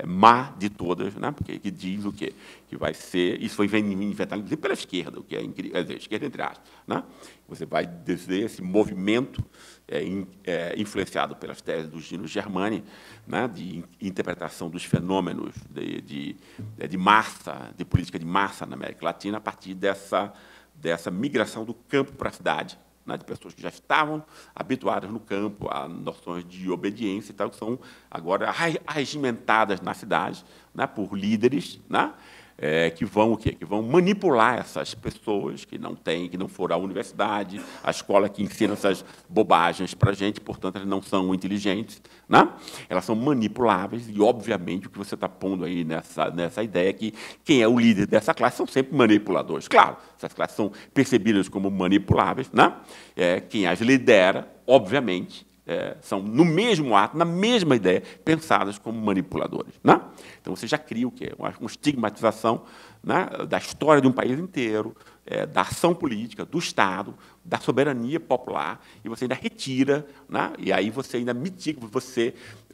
má de todas, né? Porque que diz o quê? Que vai ser, isso foi inventado inclusive pela esquerda, o que é incrível, quer dizer, esquerda entre aspas, né? Você vai dizer esse movimento influenciado pelas teses do Gino Germani, né? De interpretação dos fenômenos de massa, de política de massa na América Latina, a partir dessa migração do campo para a cidade. Né, de pessoas que já estavam habituadas no campo a noções de obediência e tal, que são agora arregimentadas na cidade, né, por líderes, né, que vão o quê? Que vão manipular essas pessoas que não foram à universidade, a escola que ensina essas bobagens para a gente, portanto, elas não são inteligentes, né? Elas são manipuláveis e, obviamente, o que você está pondo aí nessa ideia é que quem é o líder dessa classe são sempre manipuladores. Claro, essas classes são percebidas como manipuláveis, né? Quem as lidera, obviamente, são, no mesmo ato, na mesma ideia, pensadas como manipuladores. Né? Então, você já cria o quê? Uma estigmatização, né, da história de um país inteiro, da ação política, do Estado, da soberania popular, e você ainda retira, né, e aí você ainda mitiga,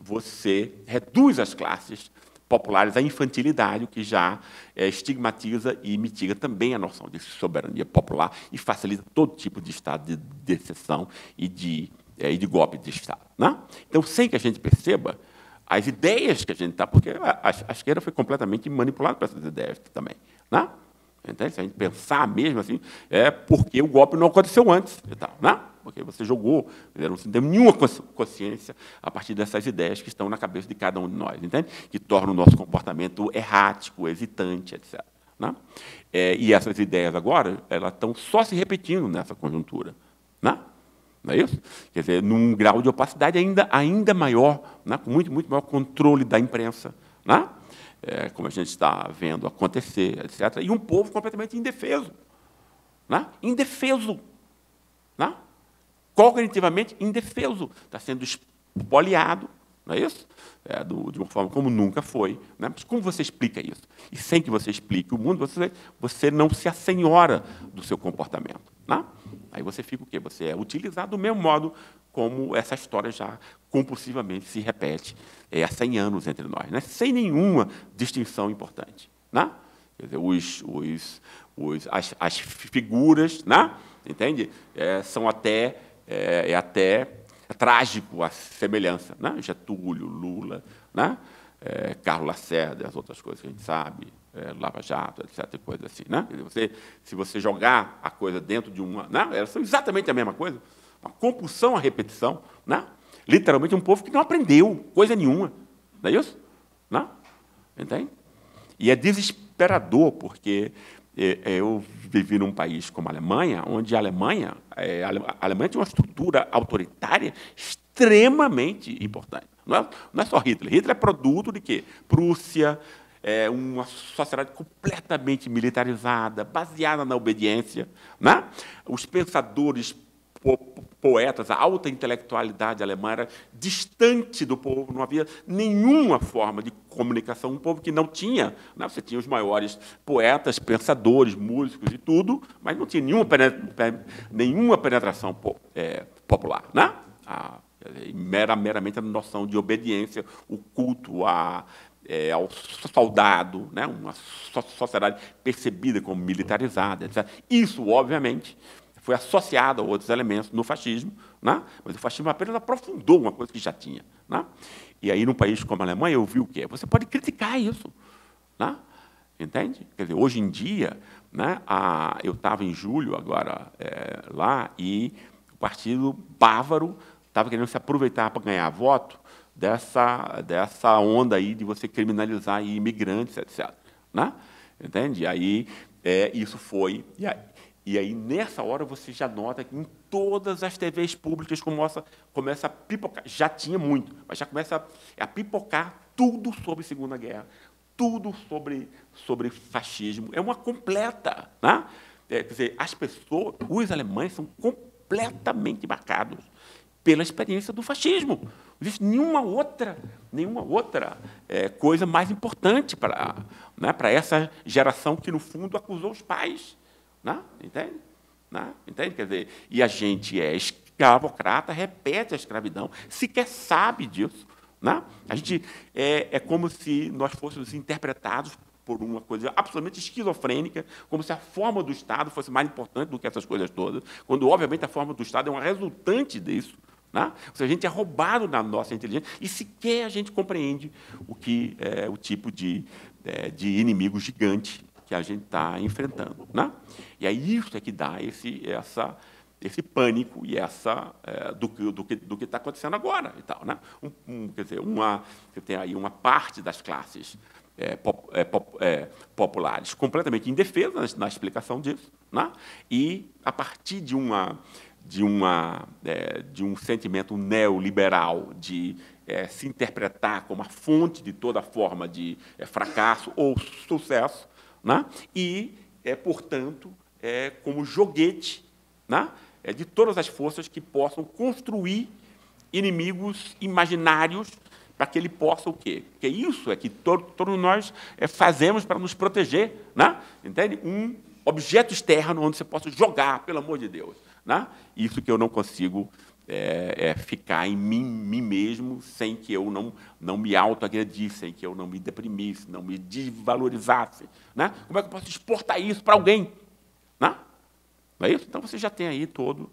você reduz as classes populares à infantilidade, o que já estigmatiza e mitiga também a noção de soberania popular e facilita todo tipo de estado de exceção e de golpe de Estado. Né? Então, sem que a gente perceba, as ideias que a gente está... Porque a esquerda foi completamente manipulada por essas ideias também. Né? Entende? Se a gente pensar mesmo assim, porque o golpe não aconteceu antes. E tal, né? Porque você jogou, não tem nenhuma consciência a partir dessas ideias que estão na cabeça de cada um de nós, entende? Que tornam o nosso comportamento errático, hesitante, etc. Né? E essas ideias agora elas estão só se repetindo nessa conjuntura. Né? Não é isso? Quer dizer, num grau de opacidade ainda maior, né? Com muito maior controle da imprensa, né? Como a gente está vendo acontecer, etc. E um povo completamente indefeso. Né? Indefeso. Né? Cognitivamente indefeso. Está sendo espoliado, não é isso? De uma forma como nunca foi. Né? Mas como você explica isso? E sem que você explique o mundo, você não se assenhora do seu comportamento. Né? Aí você fica o quê? Você é utilizado do mesmo modo como essa história já compulsivamente se repete há 100 anos entre nós, né? Sem nenhuma distinção importante. Né? Quer dizer, as figuras, né? Entende? São até trágico a semelhança. Né? Getúlio, Lula, né? Carlos Lacerda, as outras coisas que a gente sabe, Lava Jato, etc., coisa assim. Né? Se você jogar a coisa dentro de uma... Né? Elas são exatamente a mesma coisa. Uma compulsão à repetição. Né? Literalmente um povo que não aprendeu coisa nenhuma. Não é isso? Né? Entende? E é desesperador, porque eu vivi num país como a Alemanha, onde a Alemanha tinha uma estrutura autoritária extremamente importante. Não é só Hitler. Hitler é produto de quê? Prússia, uma sociedade completamente militarizada, baseada na obediência, né? Os pensadores, poetas, a alta intelectualidade alemã era distante do povo, não havia nenhuma forma de comunicação, um povo que não tinha, né? Você tinha os maiores poetas, pensadores, músicos e tudo, mas não tinha nenhuma penetração popular, né? Meramente a noção de obediência, o culto ao soldado, né? Uma sociedade percebida como militarizada, etc. Isso, obviamente, foi associado a outros elementos no fascismo, né? Mas o fascismo apenas aprofundou uma coisa que já tinha, né? E aí, num país como a Alemanha, eu vi o quê? Você pode criticar isso, né? Entende? Quer dizer, hoje em dia, né, eu estava em julho agora lá, e o Partido Bávaro estava querendo se aproveitar para ganhar voto dessa onda aí de você criminalizar imigrantes, etc. Né? Entende? E aí, isso foi... E aí, nessa hora, você já nota que em todas as TVs públicas começa a pipocar. Já tinha muito, mas já começa a pipocar tudo sobre Segunda Guerra, tudo sobre fascismo. É uma completa. Né? Quer dizer, os alemães são completamente marcados pela experiência do fascismo. Não existe nenhuma outra coisa mais importante para essa geração que, no fundo, acusou os pais. Né? Entende? Né? Entende? Quer dizer, e a gente é escravocrata, repete a escravidão, sequer sabe disso. Né? A gente é como se nós fôssemos interpretados por uma coisa absolutamente esquizofrênica, como se a forma do Estado fosse mais importante do que essas coisas todas, quando, obviamente, a forma do Estado é uma resultante disso. Né? Ou seja, a gente é roubado na nossa inteligência e sequer a gente compreende o que é o tipo de inimigo gigante que a gente está enfrentando. Né? E aí isso é que dá esse pânico e do que está acontecendo agora. E tal, né? Quer dizer, você tem aí uma parte das classes populares completamente indefesas na explicação disso, né? E, a partir de um sentimento neoliberal de se interpretar como a fonte de toda forma de fracasso ou sucesso, né? E, portanto, como joguete, né? De todas as forças que possam construir inimigos imaginários para que ele possa o quê? Porque isso é que todos nós fazemos para nos proteger, né? Entende? Um objeto externo onde você possa jogar, pelo amor de Deus. Né? Isso que eu não consigo ficar em mim mesmo sem que eu não me autoagredisse, sem que eu não me deprimisse, não me desvalorizasse. Né? Como é que eu posso exportar isso para alguém? Né? Não é isso? Então, você já tem aí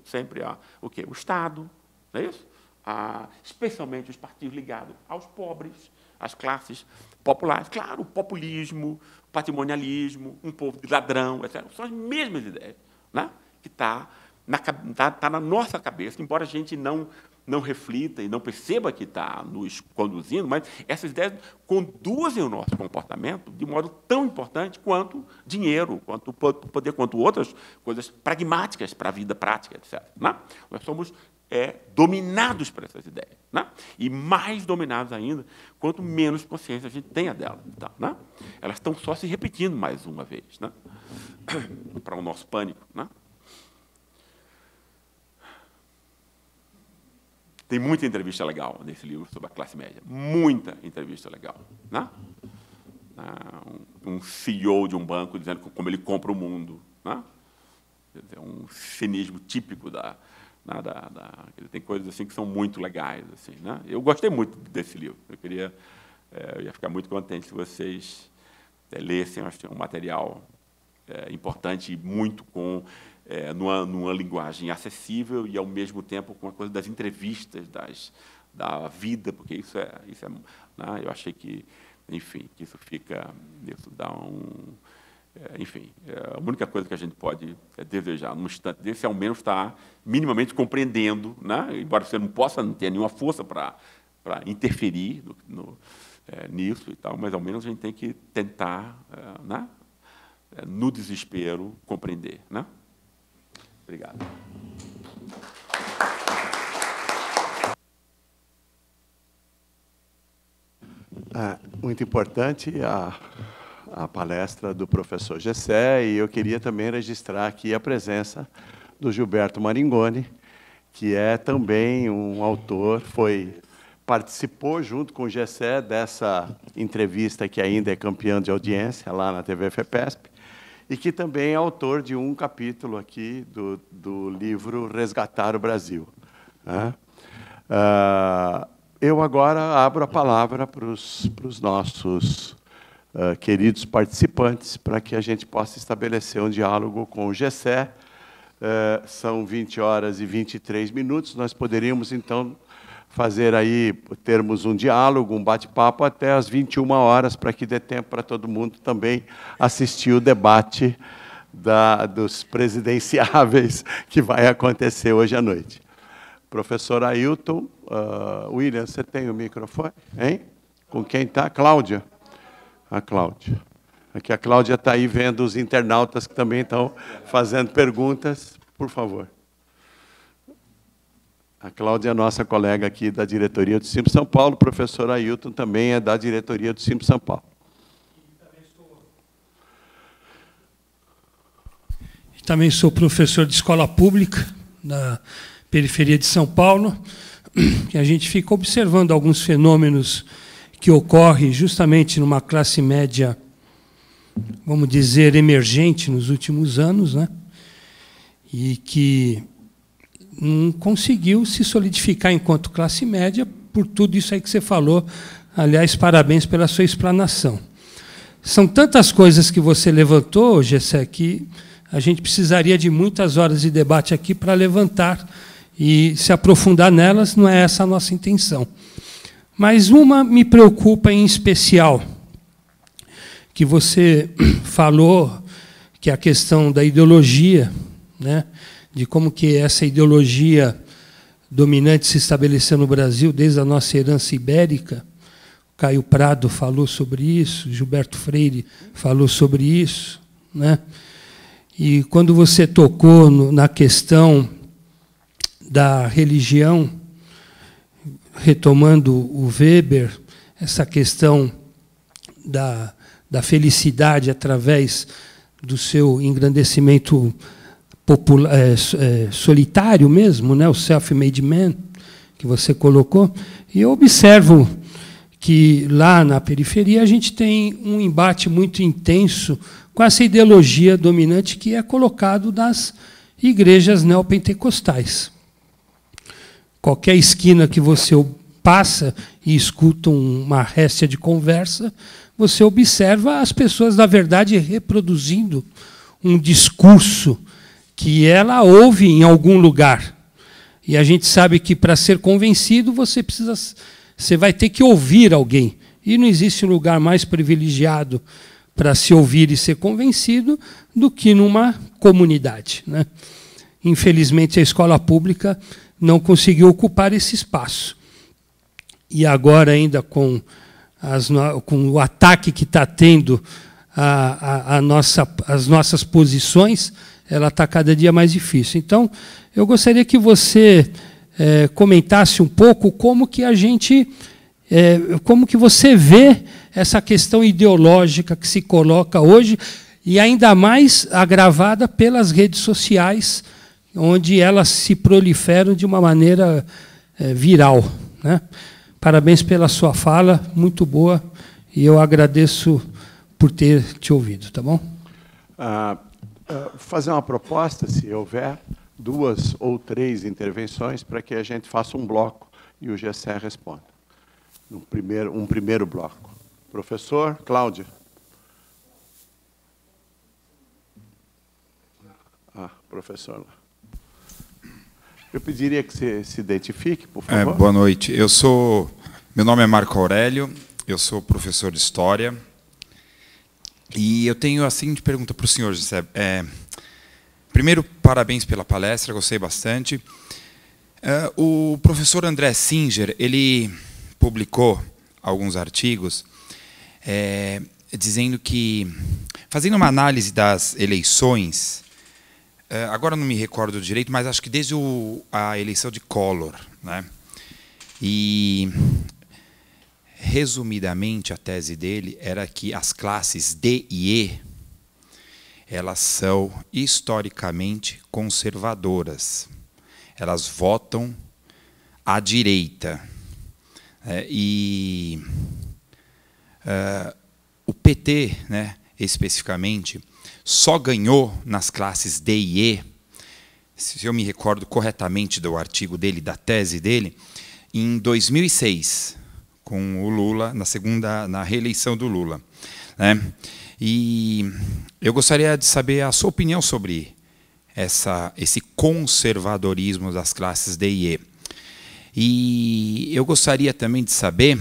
sempre o quê? O Estado, não é isso? Especialmente os partidos ligados aos pobres, às classes populares. Claro, o populismo, o patrimonialismo, um povo de ladrão, etc. São as mesmas ideias, né? Que está na nossa cabeça, embora a gente não reflita e não perceba que está nos conduzindo, mas essas ideias conduzem o nosso comportamento de modo tão importante quanto dinheiro, quanto poder, quanto outras coisas pragmáticas para a vida prática, etc. Né? Nós somos dominados por essas ideias. Né? E mais dominados ainda, quanto menos consciência a gente tenha delas. Então, né? Elas estão só se repetindo mais uma vez, né? Para o nosso pânico. Né? Tem muita entrevista legal nesse livro sobre a classe média. Muita entrevista legal. Né? Um CEO de um banco dizendo como ele compra o mundo. Né? Um cinismo típico tem coisas assim que são muito legais. Assim, né? Eu gostei muito desse livro. Eu ia ficar muito contente se vocês lessem. Acho que é um material importante e muito numa linguagem acessível e, ao mesmo tempo, com a coisa das entrevistas, da vida, porque isso né? Eu achei que, enfim, que isso dá enfim, a única coisa que a gente pode desejar num instante desse é, ao menos, estar minimamente compreendendo, né? Embora você não tenha nenhuma força para interferir nisso e tal, mas ao menos a gente tem que tentar, né, no desespero, compreender, né? Obrigado. Muito importante a palestra do professor Gessé, e eu queria também registrar aqui a presença do Gilberto Maringoni, que é também um autor, participou junto com o Gessé dessa entrevista que ainda é campeã de audiência lá na TV FEPESP, e que também é autor de um capítulo aqui do livro Resgatar o Brasil. Eu agora abro a palavra para os nossos queridos participantes, para que a gente possa estabelecer um diálogo com o Gessé. São 20h23, nós poderíamos, então, termos um diálogo, um bate-papo até às 21h, para que dê tempo para todo mundo também assistir o debate dos presidenciáveis que vai acontecer hoje à noite. Professor Ailton, William, você tem o microfone? Hein? Com quem está? Cláudia. A Cláudia. Aqui a Cláudia está aí vendo os internautas que também estão fazendo perguntas. Por favor. A Cláudia é a nossa colega aqui da diretoria do Simples São Paulo, o professor Ailton também é da diretoria do Simples São Paulo. Também sou professor de escola pública na periferia de São Paulo, e a gente fica observando alguns fenômenos que ocorrem justamente numa classe média, vamos dizer, emergente nos últimos anos, né? E que não conseguiu se solidificar enquanto classe média por tudo isso aí que você falou. Aliás, parabéns pela sua explanação. São tantas coisas que você levantou, Gessé, que a gente precisaria de muitas horas de debate aqui para levantar e se aprofundar nelas, não é essa a nossa intenção. Mas uma me preocupa em especial, que você falou, que é a questão da ideologia, né? De como que essa ideologia dominante se estabeleceu no Brasil desde a nossa herança ibérica. Caio Prado falou sobre isso, Gilberto Freire falou sobre isso, né? E quando você tocou na questão da religião, retomando o Weber, essa questão da felicidade através do seu engrandecimento popular, solitário mesmo, né, o self-made man, que você colocou, e eu observo que lá na periferia a gente tem um embate muito intenso com essa ideologia dominante que é colocado nas igrejas neopentecostais. Qualquer esquina que você passa e escuta uma réstia de conversa, você observa as pessoas, na verdade, reproduzindo um discurso que ela ouve em algum lugar. E a gente sabe que, para ser convencido, você vai ter que ouvir alguém. E não existe lugar mais privilegiado para se ouvir e ser convencido do que numa comunidade, né? Infelizmente, a escola pública não conseguiu ocupar esse espaço. E agora, ainda com o ataque que está tendo as nossas posições, ela está cada dia mais difícil. Então, eu gostaria que você comentasse um pouco como que como que você vê essa questão ideológica que se coloca hoje, e ainda mais agravada pelas redes sociais, onde elas se proliferam de uma maneira viral, né? Parabéns pela sua fala, muito boa, e eu agradeço por ter te ouvido, tá bom? Fazer uma proposta, se houver 2 ou 3 intervenções, para que a gente faça um bloco e o Gessé responda. Um primeiro bloco. Professor, Cláudia. Professor. Eu pediria que você se identifique, por favor. Boa noite. Meu nome é Marco Aurélio, eu sou professor de História. E eu tenho a seguinte pergunta para o senhor, Gessé. Primeiro, parabéns pela palestra, gostei bastante. O professor André Singer, ele publicou alguns artigos dizendo que, fazendo uma análise das eleições, agora não me recordo direito, mas acho que desde a eleição de Collor, né? E, resumidamente, a tese dele era que as classes D e E, elas são historicamente conservadoras. Elas votam à direita. O PT, né, especificamente, só ganhou nas classes D e E, se eu me recordo corretamente do artigo dele, da tese dele, em 2006, com o Lula, na reeleição do Lula, né? E eu gostaria de saber a sua opinião sobre esse conservadorismo das classes D e E. E eu gostaria também de saber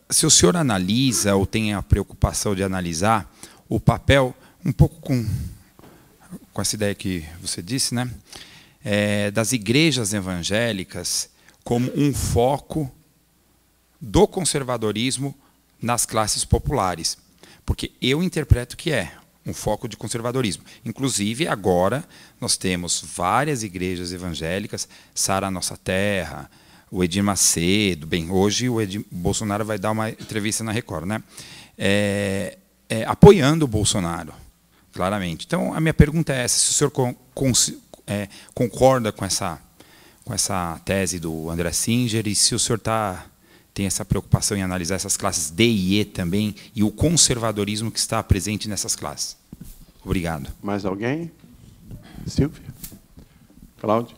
se o senhor analisa ou tem a preocupação de analisar o papel, um pouco com essa ideia que você disse, né, das igrejas evangélicas como um foco do conservadorismo nas classes populares. Porque eu interpreto que é um foco de conservadorismo. Inclusive, agora, nós temos várias igrejas evangélicas, Sara Nossa Terra, o Edir Macedo, bem, hoje o Bolsonaro vai dar uma entrevista na Record, né? Apoiando o Bolsonaro, claramente. Então, a minha pergunta é essa, se o senhor concorda com essa tese do André Singer e se o senhor tem essa preocupação em analisar essas classes D e E também e o conservadorismo que está presente nessas classes. Obrigado. Mais alguém? Silvia? Cláudia?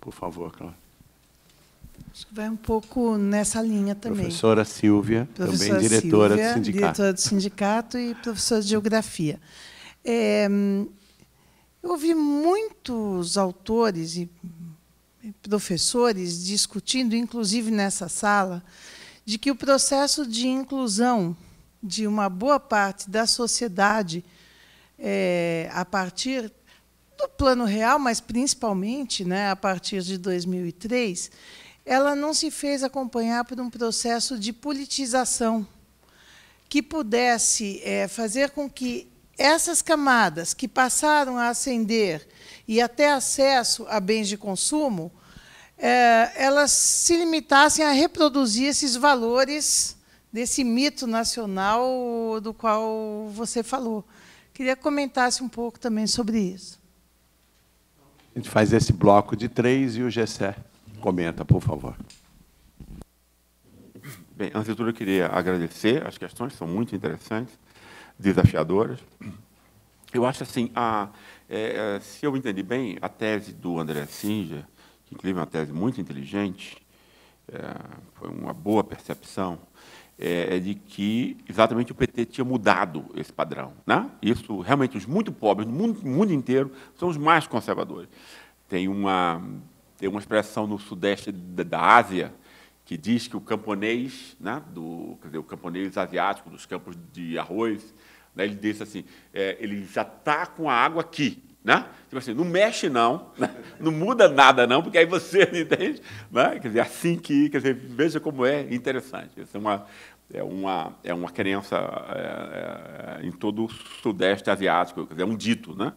Por favor, Cláudia. Acho que vai um pouco nessa linha também. Professora Silvia, também diretora do sindicato. Diretora do sindicato e professora de geografia. Eu ouvi muitos autores e professores discutindo, inclusive nessa sala, de que o processo de inclusão de uma boa parte da sociedade, a partir do plano real, mas principalmente, né, a partir de 2003, ela não se fez acompanhar por um processo de politização que pudesse fazer com que essas camadas que passaram a ascender e até acesso a bens de consumo, elas se limitassem a reproduzir esses valores desse mito nacional do qual você falou. Queria que comentasse um pouco também sobre isso. A gente faz esse bloco de 3 e o Gessé comenta, por favor. Bem, antes de tudo, eu queria agradecer. As questões são muito interessantes, desafiadoras. Eu acho assim, se eu entendi bem, a tese do André Singer, que inclusive é uma tese muito inteligente, foi uma boa percepção, de que exatamente o PT tinha mudado esse padrão, né? Isso, realmente, os muito pobres no mundo inteiro são os mais conservadores. Tem uma expressão no sudeste da Ásia que diz que o camponês, né, o camponês asiático dos campos de arroz, né, ele diz assim, ele já está com a água aqui, né? Tipo assim, não mexe não, né? Não muda nada não, porque aí você entende, né? Quer dizer, assim que, quer dizer, veja como é interessante. Isso é uma crença em todo o sudeste asiático, quer dizer, é um dito, né?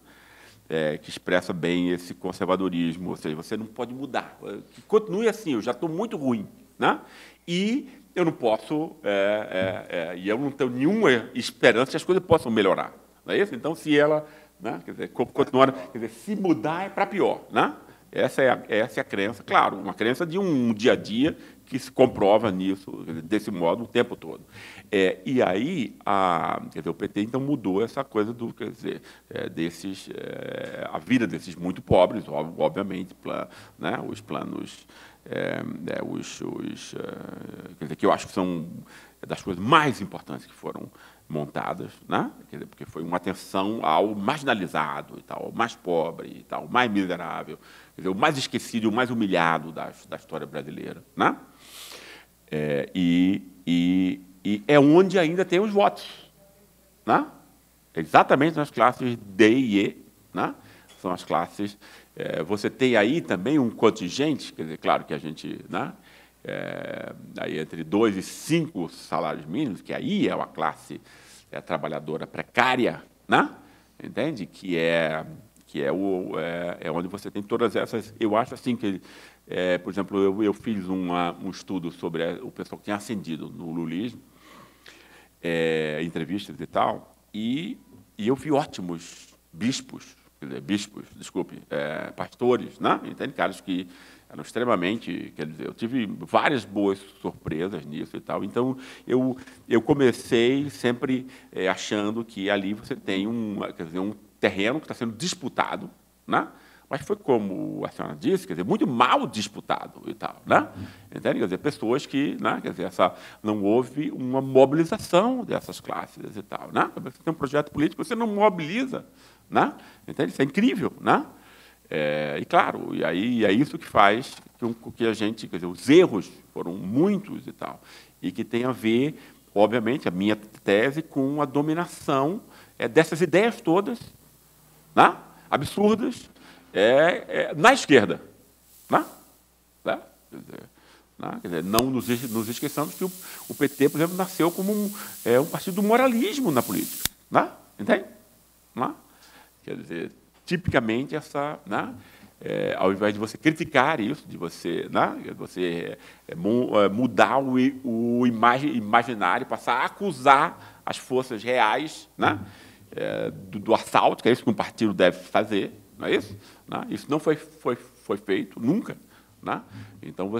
Que expressa bem esse conservadorismo, ou seja, você não pode mudar. Continue assim, eu já estou muito ruim, né? E eu não posso, e eu não tenho nenhuma esperança que as coisas possam melhorar, não é isso? Então, se ela, né, quer dizer, continuar, quer dizer, se mudar é para pior, né? Essa é a crença, claro, uma crença de um dia a dia que se comprova nisso, desse modo, o tempo todo. E aí, quer dizer, o PT então mudou essa coisa do, quer dizer, a vida desses muito pobres, obviamente, né, os planos, quer dizer, que eu acho que são das coisas mais importantes que foram montadas, né? Quer dizer, porque foi uma atenção ao marginalizado e tal, ao mais pobre e tal, mais miserável, quer dizer, o mais esquecido, o mais humilhado da história brasileira, né? E é onde ainda tem os votos, né? Exatamente nas classes D e E, né? são as classes. Você tem aí também um contingente, quer dizer, claro que a gente, né, aí entre 2 e 5 salários mínimos, que aí é uma classe trabalhadora precária, né, entende? Que é onde você tem todas essas. Eu acho assim que, por exemplo, eu fiz um estudo sobre o pessoal que tinha ascendido no lulismo, entrevistas e tal, e eu vi ótimos bispos, quer dizer, pastores, né? Entende? Caras que eram extremamente, quer dizer, eu tive várias boas surpresas nisso e tal. Então, eu comecei sempre achando que ali você tem quer dizer, um terreno que está sendo disputado, né? Mas foi como a senhora disse, quer dizer, muito mal disputado e tal, né? Entende? Quer dizer, pessoas que, né? Quer dizer, não houve uma mobilização dessas classes e tal, né? Você tem um projeto político, você não mobiliza, né? Entende? Isso é incrível, né? E claro, e aí é isso que faz que a gente, quer dizer, os erros foram muitos e tal, e que tem a ver, obviamente, a minha tese com a dominação dessas ideias todas, né? Absurdas, na esquerda. Né? Quer dizer, não nos esqueçamos que o PT, por exemplo, nasceu como um partido do moralismo na política. Né? Entende? Né? Quer dizer, tipicamente, né? Ao invés de você criticar isso, de você, né? Mudar o imaginário, passar a acusar as forças reais, né? Do assalto, que é isso que um partido deve fazer, não é isso? Né? Isso não foi feito nunca. Né? Então,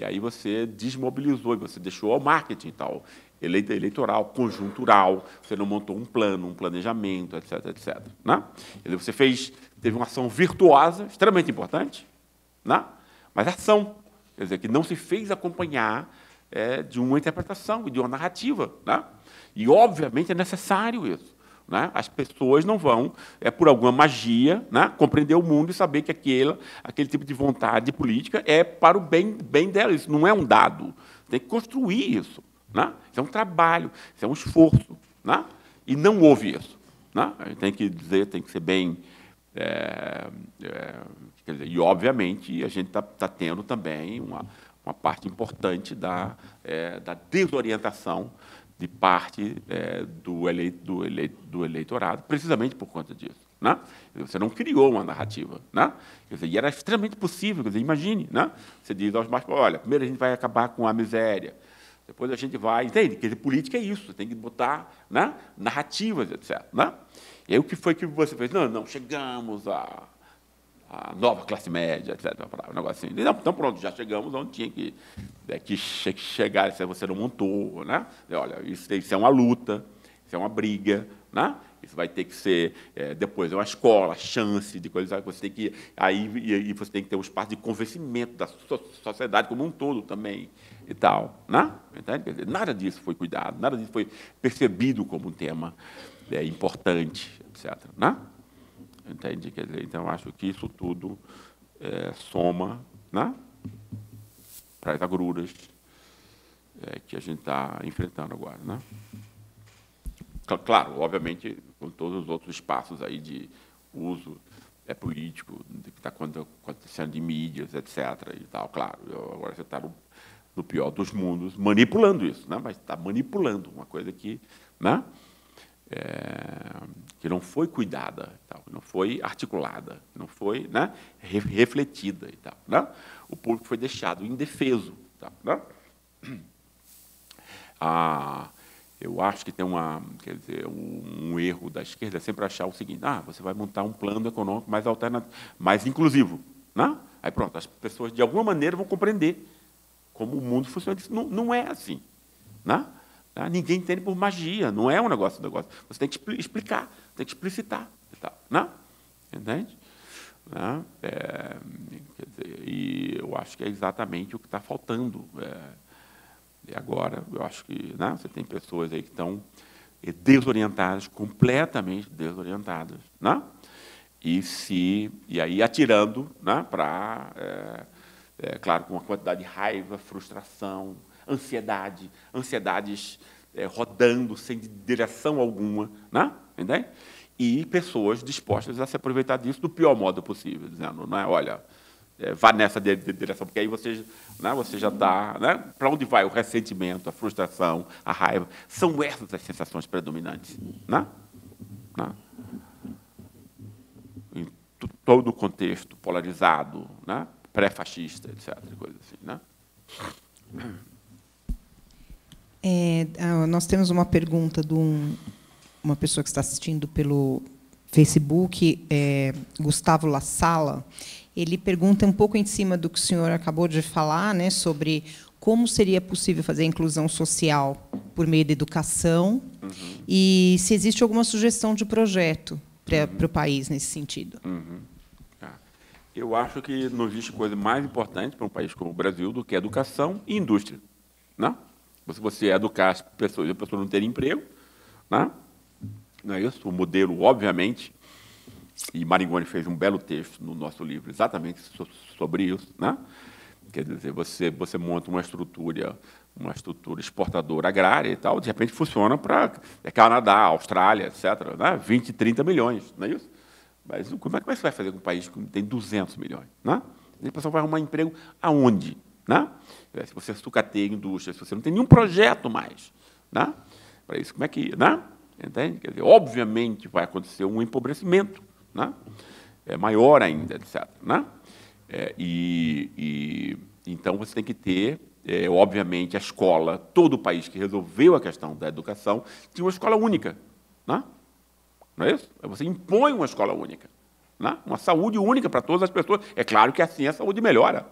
aí você desmobilizou, e você deixou ao marketing tal, eleitoral, conjuntural, você não montou um plano, um planejamento, etc., etc. Né? Você teve uma ação virtuosa, extremamente importante, né? Mas ação, quer dizer, que não se fez acompanhar de uma interpretação e de uma narrativa. Né? E, obviamente, é necessário isso. Né? As pessoas não vão, por alguma magia, né, compreender o mundo e saber que aquele tipo de vontade política é para o bem dela. Isso não é um dado. Tem que construir isso. Né? Isso é um trabalho, isso é um esforço. Né? E não houve isso. Né? A gente tem que dizer, tem que ser bem... quer dizer, e, obviamente, a gente está tendo também uma parte importante da desorientação de parte do eleitorado, precisamente por conta disso. Né? Você não criou uma narrativa. Né? Quer dizer, e era extremamente possível. Quer dizer, imagine, né? Você diz aos mais... Olha, primeiro a gente vai acabar com a miséria, depois a gente vai... Entende? Quer dizer, política é isso, tem que botar, né, narrativas, etc. Né? E aí o que foi que você fez? Não, chegamos à nova classe média, etc. Um negócio assim. Então, pronto, já chegamos onde tinha que chegar, se você não montou. Né? Olha, isso é uma luta, isso é uma briga. Né? Isso vai ter que ser, depois, uma escola, chance de coisas. Você tem que, aí você tem que ter um espaço de convencimento da sociedade como um todo também. E tal. Né? Entende? Quer dizer, nada disso foi cuidado, nada disso foi percebido como um tema importante, etc. Né? Entende? Quer dizer, então, acho que isso tudo soma, né, para as agruras que a gente está enfrentando agora. Né? Claro, obviamente, com todos os outros espaços aí de uso político, que está acontecendo de mídias, etc. E tal. Claro, agora você está no pior dos mundos, manipulando isso, né? Mas está manipulando uma coisa que... Né, que não foi cuidada, tal, não foi articulada, não foi, né, refletida e tal. Né? O público foi deixado indefeso. Tal, né? Eu acho que tem quer dizer, um erro da esquerda é sempre achar o seguinte: você vai montar um plano econômico mais alternativo, mais inclusivo. Né? Aí pronto, as pessoas de alguma maneira vão compreender como o mundo funciona. Não é assim. Né? Ninguém entende por magia, não é um negócio. Você tem que explicar, tem que explicitar. E tal, né? Entende? Né? Quer dizer, e eu acho que é exatamente o que está faltando. E agora, eu acho que, né, você tem pessoas aí que estão desorientadas, completamente desorientadas. Né? E aí atirando, né, para, claro, com uma quantidade de raiva, frustração, ansiedades rodando sem direção alguma, né? Entende? e pessoas dispostas a se aproveitar disso do pior modo possível, dizendo, não é, olha, vá nessa direção, porque aí você, né, você já está... Né, para onde vai o ressentimento, a frustração, a raiva? São essas as sensações predominantes. Né? Né? Em todo o contexto polarizado, né, pré-fascista, etc. Coisa assim, né? Nós temos uma pergunta de uma pessoa que está assistindo pelo Facebook, Gustavo La Sala. Ele pergunta um pouco em cima do que o senhor acabou de falar, né, sobre como seria possível fazer a inclusão social por meio da educação, e se existe alguma sugestão de projeto para o país nesse sentido. Eu acho que não existe coisa mais importante para um país como o Brasil do que educação e indústria. Não? Se você educar as pessoas e as pessoas não terem emprego, né? Não é isso? O modelo, obviamente, e Maringoni fez um belo texto no nosso livro exatamente sobre isso, né? Quer dizer, você monta uma estrutura exportadora agrária e tal, de repente funciona para Canadá, Austrália, etc., né? 20, 30 milhões, não é isso? Mas como é que você vai fazer com um país que tem 200 milhões? Né? A pessoa vai arrumar emprego aonde? Né? Se você sucateia a indústria, se você não tem nenhum projeto mais, né? Para isso, como é que... Né? Entende? Quer dizer, obviamente vai acontecer um empobrecimento, né? Maior ainda, etc. Né? Então, você tem que ter, obviamente, a escola, todo o país que resolveu a questão da educação, tinha uma escola única. Né? Não é isso? Você impõe uma escola única, né? Uma saúde única para todas as pessoas. É claro que assim a saúde melhora.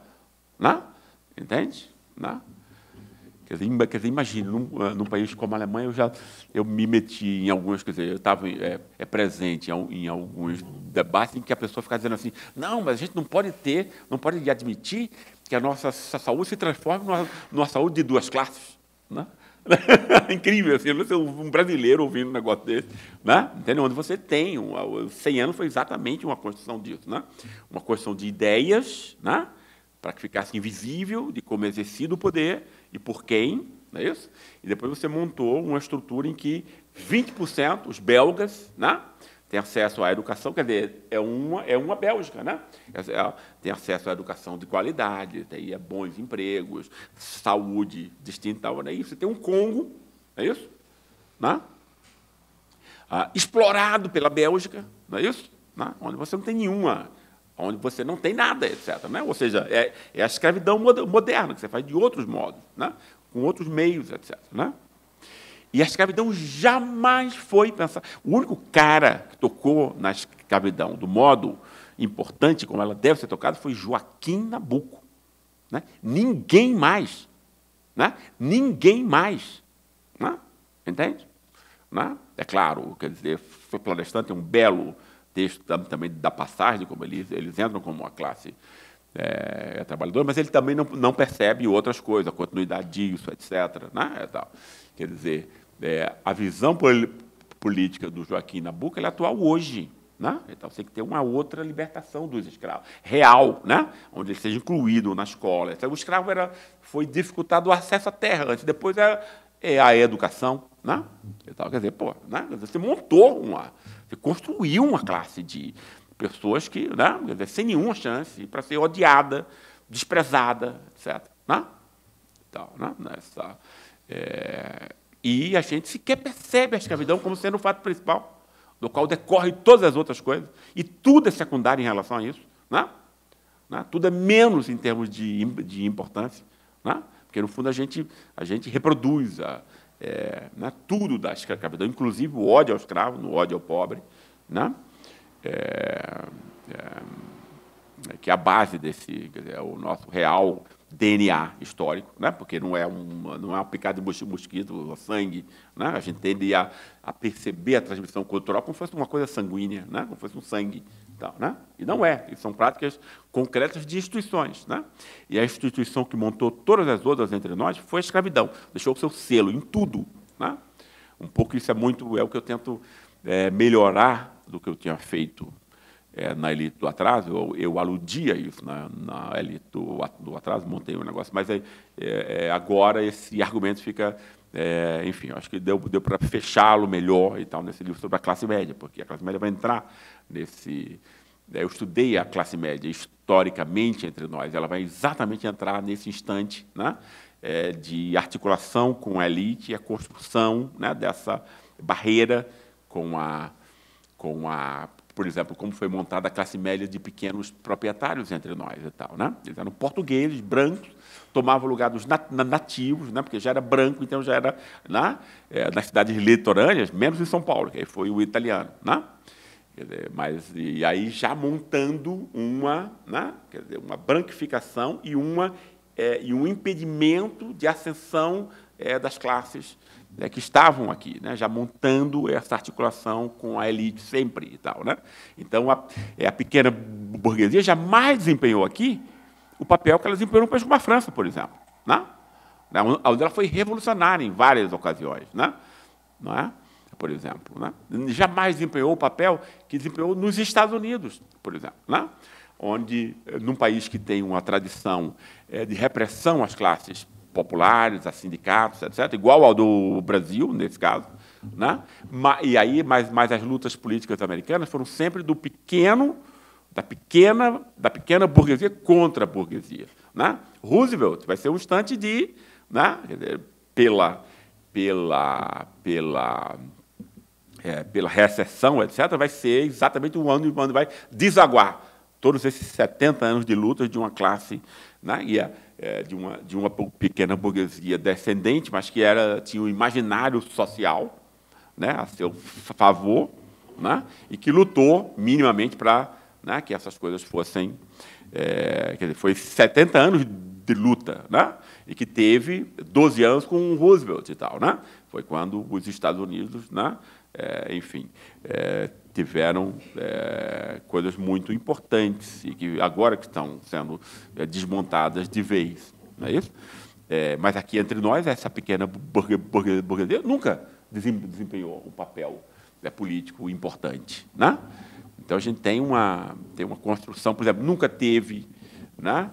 Né? Entende? Né? Quer dizer, imagine, num país como a Alemanha, eu me meti em alguns, quer dizer, eu estava presente em alguns debates em que a pessoa fica dizendo assim, não, mas a gente não pode admitir que a nossa saúde se transforme numa saúde de duas classes. Né? Incrível, assim, você um brasileiro ouvindo um negócio desse, né? Entende? Onde você tem, 100 anos foi exatamente uma construção disso, né? Uma construção de ideias, né? Para que ficasse invisível de como é exercido o poder e por quem, não é isso? E depois você montou uma estrutura em que 20%, os belgas, né? Têm acesso à educação, quer dizer, é uma Bélgica, né? Tem acesso à educação de qualidade, tem bons empregos, saúde distinta, não é isso? Você tem um Congo, não é isso? Né? Explorado pela Bélgica, não é isso? Né? Onde você não tem nenhuma, onde você não tem nada, etc. Né? Ou seja, é a escravidão moderna, que você faz de outros modos, né? Com outros meios, etc. Né? E a escravidão jamais foi pensada. O único cara que tocou na escravidão do modo importante, como ela deve ser tocada, foi Joaquim Nabuco. Né? Ninguém mais. Né? Ninguém mais. Né? Entende? Né? É claro, quer dizer, Florestan tem um belo texto também da passagem, como eles entram como uma classe trabalhadora, mas ele também não percebe outras coisas, a continuidade disso, etc. Né? E tal. Quer dizer, a visão política do Joaquim Nabuco é atual hoje. Né? Então, você tem que ter uma outra libertação dos escravos, real, né? Onde ele seja incluído na escola. Então, o escravo foi dificultado o acesso à terra, antes, depois a educação. Né? Então, quer dizer, né? Você você construiu uma classe de pessoas que, né? Quer dizer, sem nenhuma chance para ser odiada, desprezada, etc. Né? Então, né? E a gente sequer percebe a escravidão como sendo o fato principal, do qual decorre todas as outras coisas, e tudo é secundário em relação a isso. Né? Tudo é menos em termos de importância, né? Porque, no fundo, a gente reproduz né, tudo da escravidão, inclusive o ódio ao escravo, no ódio ao pobre, né? Que é a base desse, quer dizer, o nosso real DNA histórico, né? Porque não é uma picada de mosquito, o sangue, né? A gente tende a perceber a transmissão cultural como se fosse uma coisa sanguínea, né? Como se fosse um sangue, tal, né? E não é, são práticas concretas de instituições, né? E a instituição que montou todas as outras entre nós foi a escravidão, deixou o seu selo em tudo, né? Um pouco isso é o que eu tento melhorar do que eu tinha feito na elite do atraso. Eu aludia isso na elite do atraso, montei um negócio, mas agora esse argumento fica enfim, acho que deu para fechá-lo melhor e tal nesse livro sobre a classe média, porque a classe média vai entrar nesse... Eu estudei a classe média historicamente entre nós, ela vai exatamente entrar nesse instante, né, de articulação com a elite e a construção, né, dessa barreira com a, por exemplo, como foi montada a classe média de pequenos proprietários entre nós e tal, né? Eles eram portugueses, brancos, tomavam o lugar dos nativos, né, porque já era branco, então já era, né, nas cidades litorâneas, menos em São Paulo, que aí foi o italiano, né? Quer dizer, e aí já montando uma, né, quer dizer, uma branquificação e um impedimento de ascensão das classes que estavam aqui, né, já montando essa articulação com a elite sempre e tal, né? Então a pequena burguesia jamais desempenhou aqui o papel que ela desempenhou no país como a França, por exemplo, né? Onde ela foi revolucionária em várias ocasiões, né? Não é? Por exemplo, né? Jamais desempenhou o papel que desempenhou nos Estados Unidos, por exemplo, né? Onde, num país que tem uma tradição de repressão às classes populares, a sindicatos, etc., igual ao do Brasil, nesse caso, né? Mas as lutas políticas americanas foram sempre da pequena burguesia contra a burguesia, né? Roosevelt vai ser um instante de, né, pela recessão, etc., vai ser exatamente o ano onde vai desaguar todos esses 70 anos de lutas de uma classe, né, de uma pequena burguesia descendente, mas que tinha um imaginário social, né, a seu favor, né, e que lutou minimamente para, né, que essas coisas fossem... quer dizer, foi 70 anos de luta, né, e que teve 12 anos com o Roosevelt e tal, né? Foi quando os Estados Unidos, né, enfim, tiveram coisas muito importantes e que agora que estão sendo desmontadas de vez, não é isso? Mas aqui entre nós, essa pequena burguesia nunca desempenhou um papel político importante, né? Então a gente tem uma construção, por exemplo, nunca teve, né,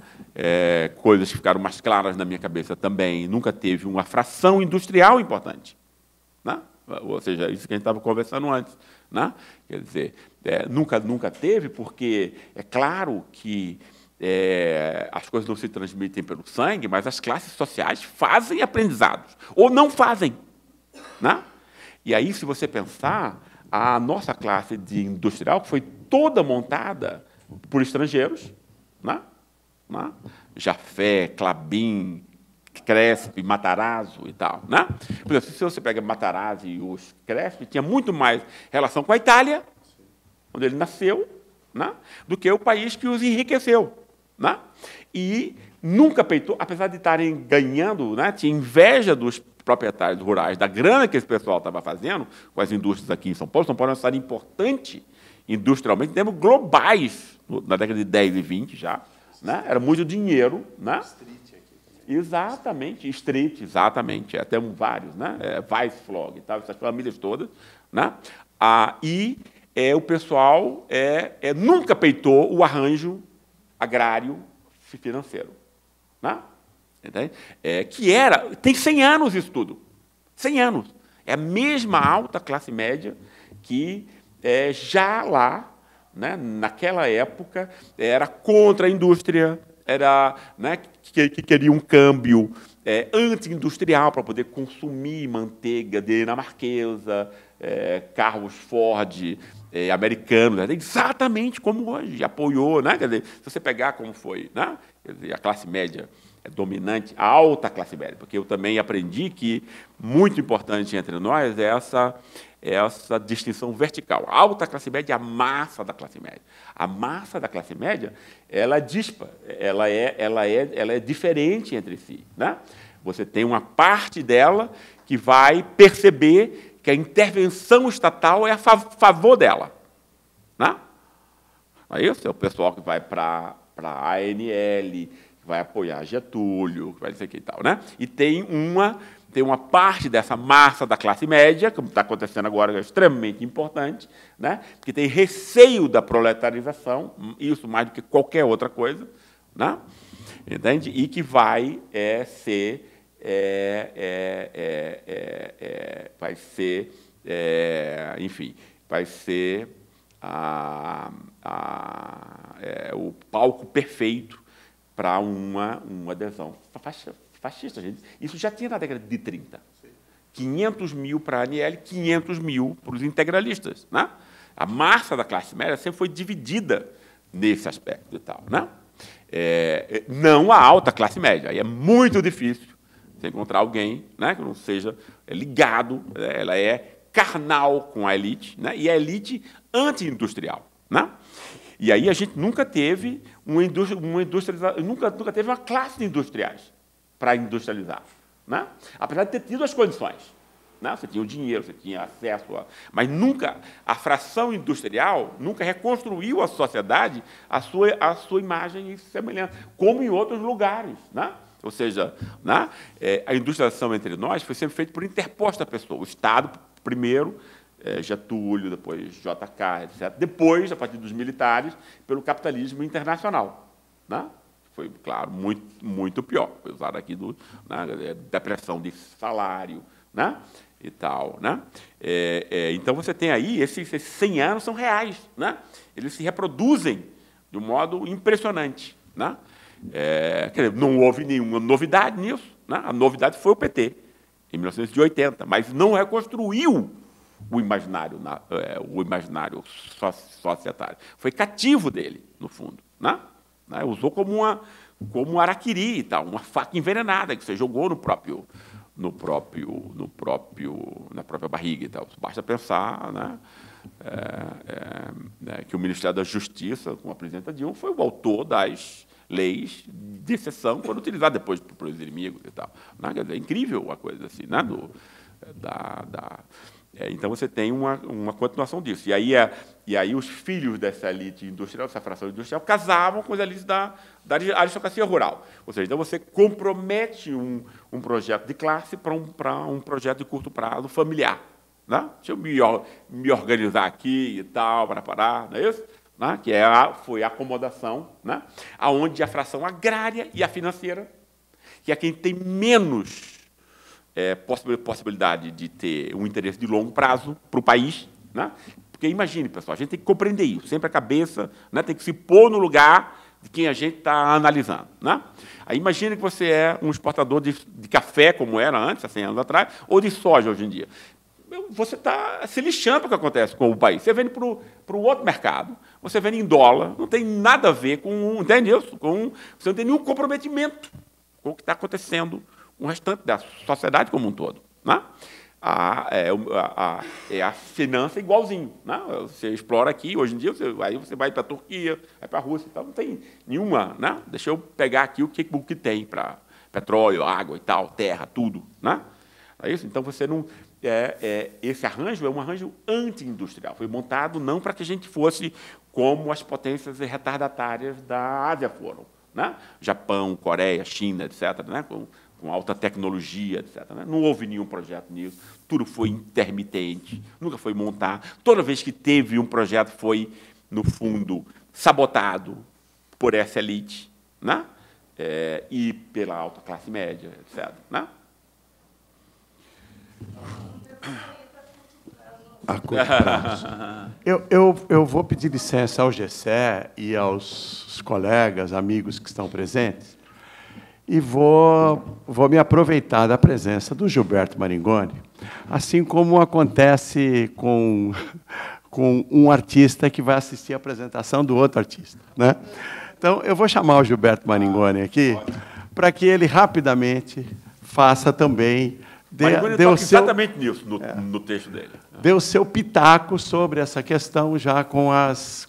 coisas que ficaram mais claras na minha cabeça também, nunca teve uma fração industrial importante, né? Ou seja, isso que a gente estava conversando antes, né? Quer dizer, nunca teve, porque é claro que as coisas não se transmitem pelo sangue, mas as classes sociais fazem aprendizados, ou não fazem, né? E aí, se você pensar, a nossa classe de industrial foi toda montada por estrangeiros, né? Jafé, Klabin, Cresp, Matarazzo e tal, né? Por exemplo, se você pega Matarazzo e os Cresp, tinha muito mais relação com a Itália, onde ele nasceu, né, do que o país que os enriqueceu, né? E nunca peitou, apesar de estarem ganhando, né, tinha inveja dos proprietários rurais, da grana que esse pessoal estava fazendo com as indústrias aqui em São Paulo. São Paulo é uma cidade importante industrialmente, em termos globais, na década de 10 e 20 já, né? Era muito dinheiro, né? Exatamente, Street, exatamente. Temos vários, né? Weissflog e tal, essas famílias todas, né? O pessoal nunca peitou o arranjo agrário financeiro, né? Entende? Tem 100 anos isso tudo. 100 anos. É a mesma alta classe média que já lá, né, naquela época, era contra a indústria, né, que queria um câmbio anti-industrial para poder consumir manteiga dinamarquesa, carros Ford americanos, né, exatamente como hoje, apoiou, né? Quer dizer, se você pegar como foi, né, quer dizer, a classe média dominante, a alta classe média, porque eu também aprendi que muito importante entre nós é essa distinção vertical. A alta classe média é a massa da classe média. A massa da classe média, ela é dispa, ela é diferente entre si, né? Você tem uma parte dela que vai perceber que a intervenção estatal é a favor dela, né? Aí é o pessoal que vai para a ANL, que vai apoiar Getúlio, que vai dizer que e tal, né? E tem uma parte dessa massa da classe média, como está acontecendo agora, que é extremamente importante, né? Que tem receio da proletarização, isso mais do que qualquer outra coisa, né? Entende? E que vai ser vai ser, enfim, vai ser o palco perfeito para uma adesão fascista. Gente. Isso já tinha na década de 30. 500 mil para a Aniele, 500 mil para os integralistas. Né? A massa da classe média sempre foi dividida nesse aspecto e tal. Né? Não a alta classe média. Aí é muito difícil você encontrar alguém, né, que não seja ligado, ela é carnal com a elite, né, e a elite anti-industrial. Né? E aí a gente nunca teve nunca teve uma classe de industriais para industrializar. Né? Apesar de ter tido as condições. Né? Você tinha o dinheiro, você tinha acesso mas nunca, a fração industrial nunca reconstruiu a sociedade a sua imagem e semelhança, como em outros lugares. Né? Ou seja, né? A industrialização entre nós foi sempre feita por interposta pessoa. O Estado, primeiro, Getúlio, depois JK, etc. Depois, a partir dos militares, pelo capitalismo internacional. Né? Foi, claro, muito, muito pior. Foi usado aqui depressão de salário, né? E tal. Né? Então, você tem aí, esses 100 anos são reais. Né? Eles se reproduzem de um modo impressionante. Né? Quer dizer, não houve nenhuma novidade nisso. Né? A novidade foi o PT, em 1980, mas não reconstruiu o imaginário societário. Foi cativo dele, no fundo. Né? Usou como um araquiri, e tal, uma faca envenenada que você jogou na própria barriga. E tal. Basta pensar, né, que o Ministério da Justiça, com a presidenta Dilma, foi o autor das leis de exceção, foram utilizadas depois para os inimigos e tal. Né? Quer dizer, é incrível a coisa assim, né? Então, você tem uma continuação disso. E aí os filhos dessa elite industrial, dessa fração industrial, casavam com as elites da aristocracia rural. Ou seja, então você compromete um projeto de classe para um projeto de curto prazo familiar. Né? Deixa eu me organizar aqui e tal, para parar, não é isso? Né? Que foi a acomodação, né? Onde a fração agrária e a financeira, que é quem tem menos possibilidade de ter um interesse de longo prazo para o país. Né? Porque, imagine, pessoal, a gente tem que compreender isso, sempre a cabeça, né, tem que se pôr no lugar de quem a gente está analisando. Né? Aí, imagine que você é um exportador de café, como era antes, há 100 anos atrás, ou de soja hoje em dia. Você está se lixando para o que acontece com o país. Você vende para o outro mercado, você vende em dólar, não tem nada a ver com, entende isso? Você não tem nenhum comprometimento com o que está acontecendo com o restante da sociedade como um todo. Né? A finança é igualzinho. Né? Você explora aqui, hoje em dia, aí você vai para a Turquia, vai para a Rússia, então não tem nenhuma. Né? Deixa eu pegar aqui o que tem para petróleo, água e tal, terra, tudo. Né? É isso? Então, você não... esse arranjo é um arranjo anti-industrial. Foi montado não para que a gente fosse como as potências retardatárias da Ásia foram. Né? Japão, Coreia, China, etc., né? com alta tecnologia, etc. Né? Não houve nenhum projeto nisso, tudo foi intermitente, nunca foi montado. Toda vez que teve um projeto foi, no fundo, sabotado por essa elite, né? E pela alta classe média, etc. Né? Eu vou pedir licença ao Gessé e aos colegas, amigos que estão presentes, e vou me aproveitar da presença do Gilberto Maringoni, assim como acontece com um artista que vai assistir a apresentação do outro artista. Né? Então, eu vou chamar o Gilberto Maringoni aqui, para que ele rapidamente faça também... Deu exatamente nisso, no texto dele. Deu o seu pitaco sobre essa questão, já com as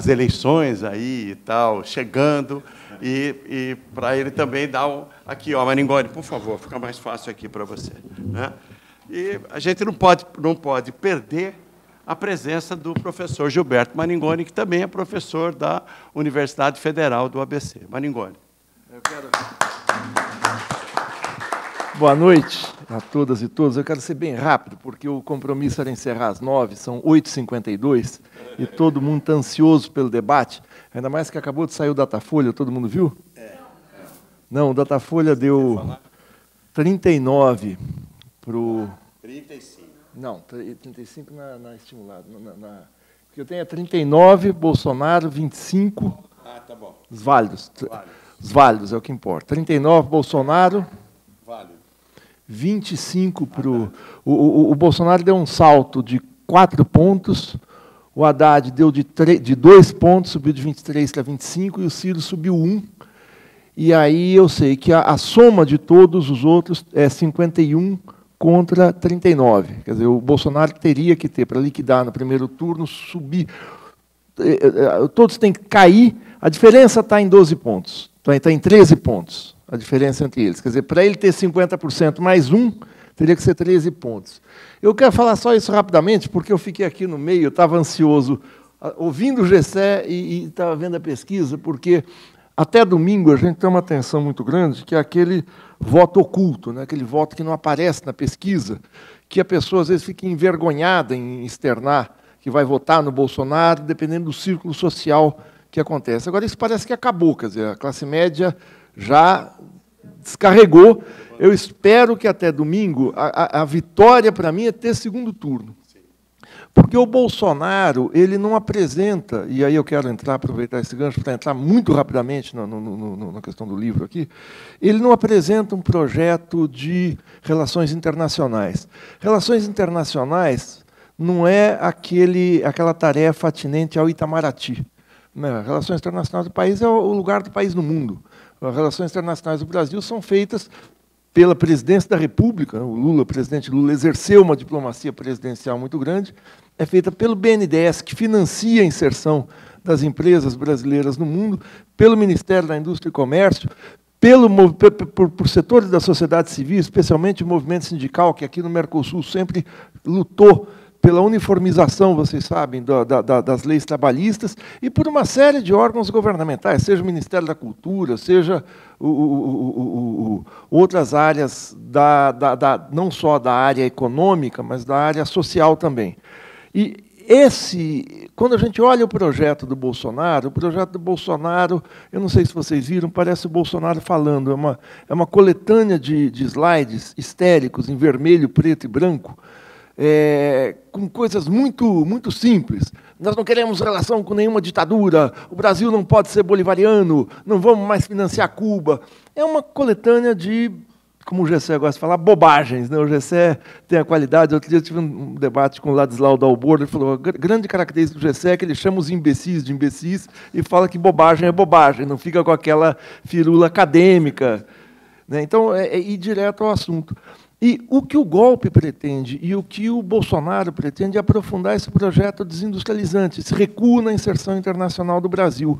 eleições aí e tal, chegando, e para ele também dar aqui, ó, Maringoni, por favor, fica mais fácil aqui para você. Né? E a gente não pode perder a presença do professor Gilberto Maringoni, que também é professor da Universidade Federal do ABC. Maringoni. Boa noite a todas e todos. Eu quero ser bem rápido, porque o compromisso era encerrar às 9h, são 8h52, e todo mundo está ansioso pelo debate, ainda mais que acabou de sair o Datafolha, todo mundo viu? Não, o Datafolha deu 39 para o... 35. Não, 35 na estimulada. Porque eu tenho 39, Bolsonaro, 25... Ah, tá bom. Os válidos. Os válidos é o que importa. 39, Bolsonaro... Válido. 25 para o Bolsonaro deu um salto de 4 pontos, o Haddad deu de 2 pontos, subiu de 23 para 25, e o Ciro subiu 1. E aí eu sei que a soma de todos os outros é 51 contra 39. Quer dizer, o Bolsonaro teria que ter, para liquidar no primeiro turno, subir. Todos têm que cair. A diferença está em 12 pontos, está em 13 pontos, a diferença entre eles. Quer dizer, para ele ter 50% mais 1, teria que ser 13 pontos. Eu quero falar só isso rapidamente, porque eu fiquei aqui no meio, eu estava ansioso, ouvindo o Gessé e estava vendo a pesquisa, porque até domingo a gente tem uma tensão muito grande, que é aquele voto oculto, né? Aquele voto que não aparece na pesquisa, que a pessoa às vezes fica envergonhada em externar, que vai votar no Bolsonaro, dependendo do círculo social que acontece. Agora, isso parece que acabou, quer dizer, a classe média já descarregou. Eu espero que até domingo a vitória, para mim, é ter segundo turno. Porque o Bolsonaro, ele não apresenta, e aí eu quero aproveitar esse gancho para entrar muito rapidamente na questão do livro aqui, ele não apresenta um projeto de relações internacionais. Relações internacionais não é aquela tarefa atinente ao Itamaraty. As relações internacionais do país é o lugar do país no mundo. As relações internacionais do Brasil são feitas pela presidência da República. O presidente Lula, exerceu uma diplomacia presidencial muito grande. É feita pelo BNDES, que financia a inserção das empresas brasileiras no mundo, pelo Ministério da Indústria e Comércio, por setores da sociedade civil, especialmente o movimento sindical, que aqui no Mercosul sempre lutou pela uniformização, vocês sabem, das leis trabalhistas, e por uma série de órgãos governamentais, seja o Ministério da Cultura, seja outras áreas, não só da área econômica, mas da área social também. E quando a gente olha o projeto do Bolsonaro, eu não sei se vocês viram, parece o Bolsonaro falando, é uma coletânea de slides histéricos, em vermelho, preto e branco, com coisas muito simples. Nós não queremos relação com nenhuma ditadura, o Brasil não pode ser bolivariano, não vamos mais financiar Cuba. É uma coletânea de, como o Gessé gosta de falar, bobagens, né? O Gessé tem a qualidade. Outro dia eu tive um debate com o Ladislau Dalbor, ele falou, a grande característica do Gessé é que ele chama os imbecis de imbecis e fala que bobagem é bobagem, não fica com aquela firula acadêmica, né? Então, é ir direto ao assunto. E o que o golpe pretende e o que o Bolsonaro pretende é aprofundar esse projeto desindustrializante, esse recuo na inserção internacional do Brasil.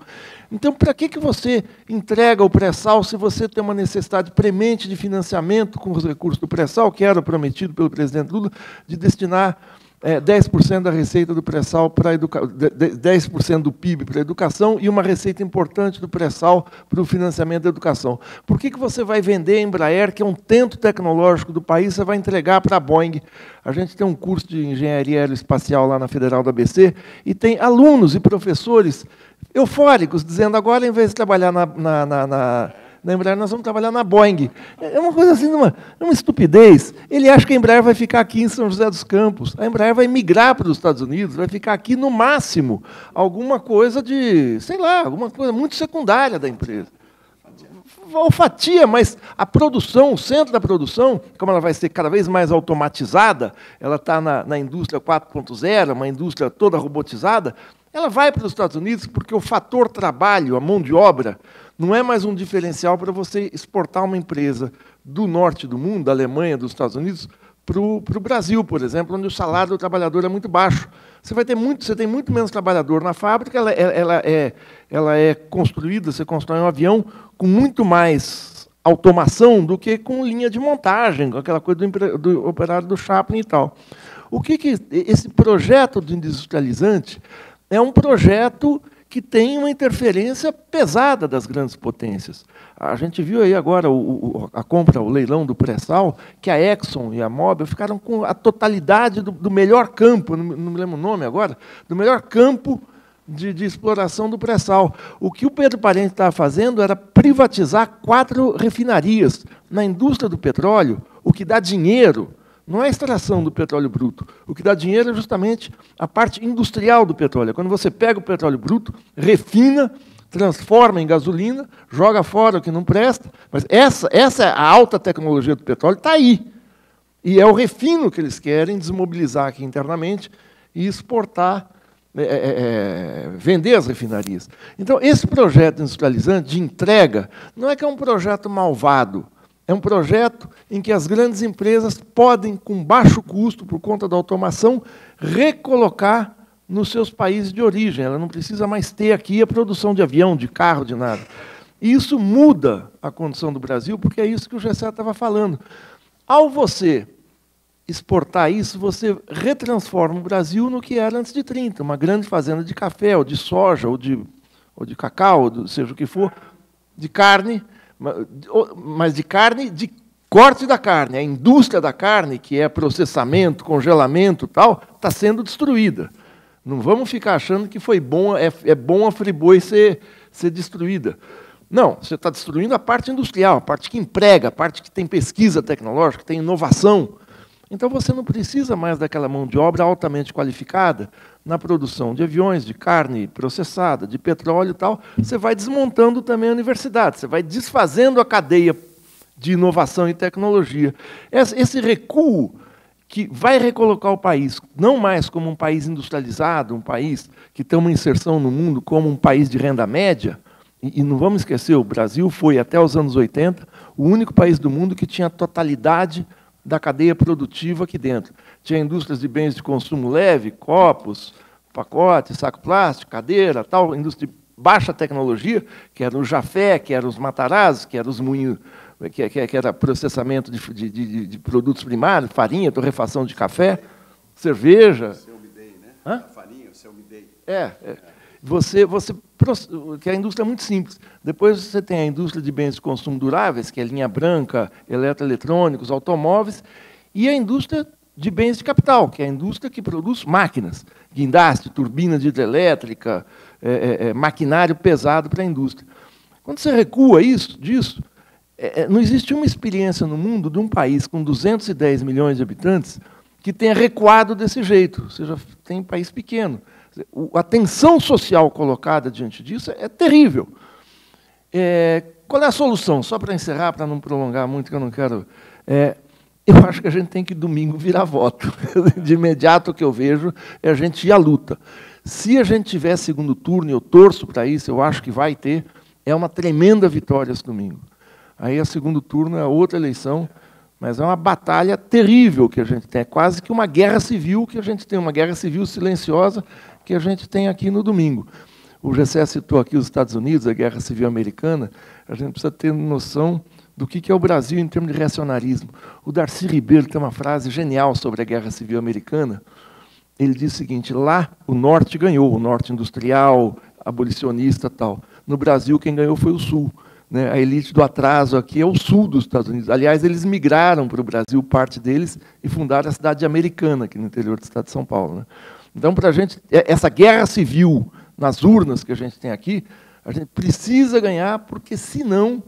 Então, para que você entrega o pré-sal se você tem uma necessidade premente de financiamento com os recursos do pré-sal, que era prometido pelo presidente Lula, de destinar 10% da receita do pré-sal para 10% do PIB para a educação e uma receita importante do pré-sal para o financiamento da educação. Por que você vai vender a Embraer, que é um tento tecnológico do país, você vai entregar para a Boeing? A gente tem um curso de engenharia aeroespacial lá na Federal da ABC e tem alunos e professores eufóricos, dizendo agora, em vez de trabalhar na Embraer, nós vamos trabalhar na Boeing. É uma coisa assim, uma estupidez. Ele acha que a Embraer vai ficar aqui em São José dos Campos. A Embraer vai migrar para os Estados Unidos, vai ficar aqui, no máximo, alguma coisa de, sei lá, alguma coisa muito secundária da empresa. Ou fatia, mas a produção, o centro da produção, como ela vai ser cada vez mais automatizada, ela está na indústria 4.0, uma indústria toda robotizada, ela vai para os Estados Unidos porque o fator trabalho, a mão de obra, não é mais um diferencial para você exportar uma empresa do norte do mundo, da Alemanha, dos Estados Unidos, para o Brasil, por exemplo, onde o salário do trabalhador é muito baixo. Você tem muito menos trabalhador na fábrica, ela é construída, você constrói um avião com muito mais automação do que com linha de montagem, com aquela coisa do operário do Chaplin e tal. O que esse projeto do industrializante é um projeto que tem uma interferência pesada das grandes potências. A gente viu aí agora a compra, o leilão do pré-sal, que a Exxon e a Mobil ficaram com a totalidade do melhor campo, não me lembro o nome agora, do melhor campo de exploração do pré-sal. O que o Pedro Parente estava fazendo era privatizar 4 refinarias. Na indústria do petróleo, o que dá dinheiro não é a extração do petróleo bruto. O que dá dinheiro é justamente a parte industrial do petróleo. Quando você pega o petróleo bruto, refina, transforma em gasolina, joga fora o que não presta. Mas essa é a alta tecnologia do petróleo, está aí. E é o refino que eles querem desmobilizar aqui internamente e exportar, vender as refinarias. Então, esse projeto industrializante de entrega não é que é um projeto malvado, é um projeto em que as grandes empresas podem, com baixo custo, por conta da automação, recolocar nos seus países de origem. Ela não precisa mais ter aqui a produção de avião, de carro, de nada. E isso muda a condição do Brasil, porque é isso que o Gessé estava falando. Ao você exportar isso, você retransforma o Brasil no que era antes de 30, uma grande fazenda de café, ou de soja, ou de cacau, ou seja o que for, de carne, mas de carne, de corte da carne. A indústria da carne, que é processamento, congelamento e tal, está sendo destruída. Não vamos ficar achando que foi bom, é bom a Friboi ser destruída. Não, você está destruindo a parte industrial, a parte que emprega, a parte que tem pesquisa tecnológica, tem inovação. Então, você não precisa mais daquela mão de obra altamente qualificada na produção de aviões, de carne processada, de petróleo e tal. Você vai desmontando também a universidade, você vai desfazendo a cadeia de inovação e tecnologia. Esse recuo que vai recolocar o país, não mais como um país industrializado, um país que tem uma inserção no mundo como um país de renda média, e não vamos esquecer, o Brasil foi, até os anos 80, o único país do mundo que tinha totalidade da cadeia produtiva aqui dentro. Tinha indústrias de bens de consumo leve, copos, pacote, saco plástico, cadeira, tal, indústria de baixa tecnologia, que era o Jafé, que eram os Matarazos, que eram os moinhos, que era processamento de produtos primários, farinha, torrefação de café, cerveja. O seu Midei, né? Hã? A farinha, o seu Midei. Que a indústria é muito simples. Depois você tem a indústria de bens de consumo duráveis, que é linha branca, eletroeletrônicos, automóveis, e a indústria de bens de capital, que é a indústria que produz máquinas, guindaste, turbina de hidrelétrica, maquinário pesado para a indústria. Quando você recua disso, não existe uma experiência no mundo de um país com 210 milhões de habitantes que tenha recuado desse jeito. Ou seja, tem um país pequeno. A tensão social colocada diante disso é terrível. Qual é a solução? Só para encerrar, para não prolongar muito, que eu não quero... eu acho que a gente tem que, domingo, virar voto. De imediato, o que eu vejo é a gente ir à luta. Se a gente tiver segundo turno, e eu torço para isso, eu acho que vai ter, é uma tremenda vitória esse domingo. Aí, a segundo turno é outra eleição, mas é uma batalha terrível que a gente tem. É quase que uma guerra civil que a gente tem, uma guerra civil silenciosa que a gente tem aqui no domingo. O Gessé citou aqui os Estados Unidos, a Guerra Civil Americana. A gente precisa ter noção do que é o Brasil em termos de reacionarismo. O Darcy Ribeiro tem uma frase genial sobre a Guerra Civil Americana. Ele diz o seguinte: lá o Norte ganhou, o Norte industrial, abolicionista e tal. No Brasil, quem ganhou foi o Sul. Né? A elite do atraso aqui é o Sul dos Estados Unidos. Aliás, eles migraram para o Brasil, parte deles, e fundaram a cidade Americana, aqui no interior do estado de São Paulo. Né? Então, para a gente, essa guerra civil nas urnas que a gente tem aqui, a gente precisa ganhar, porque, senão,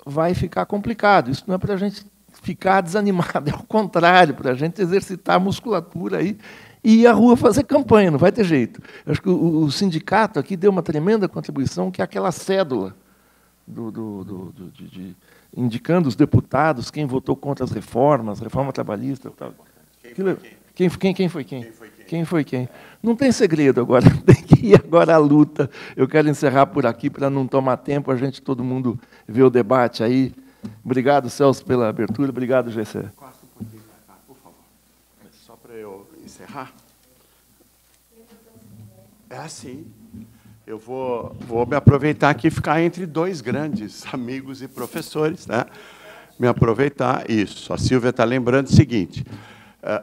vai ficar complicado. Isso não é para a gente ficar desanimado, é ao contrário, para a gente exercitar a musculatura aí e ir à rua fazer campanha, não vai ter jeito. Eu acho que o sindicato aqui deu uma tremenda contribuição, que é aquela cédula indicando os deputados, quem votou contra as reformas, reforma trabalhista. Tal. Quem foi quem? Quem foi quem? Não tem segredo agora, tem que ir agora à luta. Eu quero encerrar por aqui, para não tomar tempo, todo mundo ver o debate aí. Obrigado, Celso, pela abertura. Obrigado, Gessé. Passa um pouquinho para cá, por favor. Só para eu encerrar. É assim. Eu vou me aproveitar aqui e ficar entre dois grandes amigos e professores, né? Me aproveitar, isso. A Silvia está lembrando o seguinte,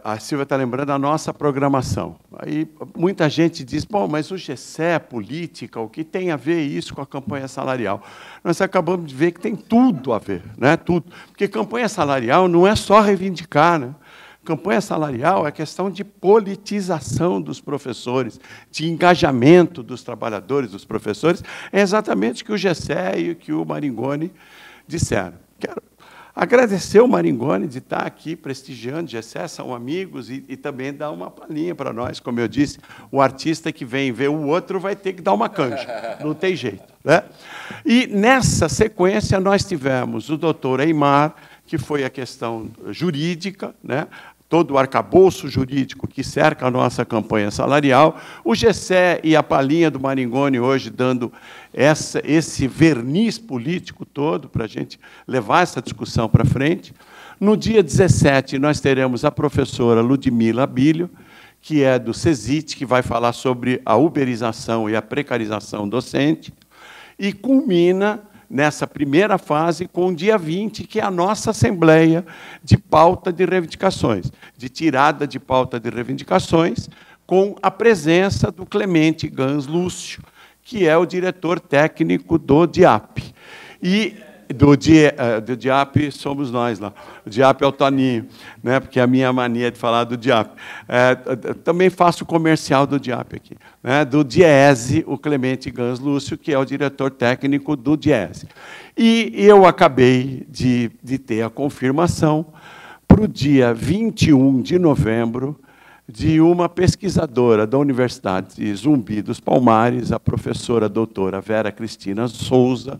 a Silvia está lembrando a nossa programação. Aí muita gente diz, bom, mas o Gessé é política, o que tem a ver isso com a campanha salarial? Nós acabamos de ver que tem tudo a ver, né? Tudo. Porque campanha salarial não é só reivindicar, né? Campanha salarial é questão de politização dos professores, de engajamento dos trabalhadores, dos professores. É exatamente o que o Gessé e o que o Maringoni disseram. Quero agradecer o Maringoni de estar aqui prestigiando. Gessé, são amigos, e também dar uma palhinha para nós. Como eu disse, o artista que vem ver o outro vai ter que dar uma canja, não tem jeito, né? E, nessa sequência, nós tivemos o doutor Eymar, que foi a questão jurídica, né? Todo o arcabouço jurídico que cerca a nossa campanha salarial, o Gessé e a palhinha do Maringoni hoje dando esse verniz político todo para a gente levar essa discussão para frente. No dia 17, nós teremos a professora Ludmila Abílio, que é do CESIT, que vai falar sobre a uberização e a precarização docente, e culmina nessa primeira fase, com o dia 20, que é a nossa Assembleia de Pauta de Reivindicações, de tirada de pauta de reivindicações, com a presença do Clemente Gans Lúcio, que é o diretor técnico do DIAP. E do DIAP somos nós lá. O DIAP é o Toninho, né? Porque é a minha mania de falar do DIAP. Também faço comercial do DIAP aqui. Né? Do DIESE, o Clemente Gans Lúcio, que é o diretor técnico do DIESE. E eu acabei de ter a confirmação para o dia 21 de novembro de uma pesquisadora da Universidade de Zumbi dos Palmares, a professora doutora Vera Cristina Souza,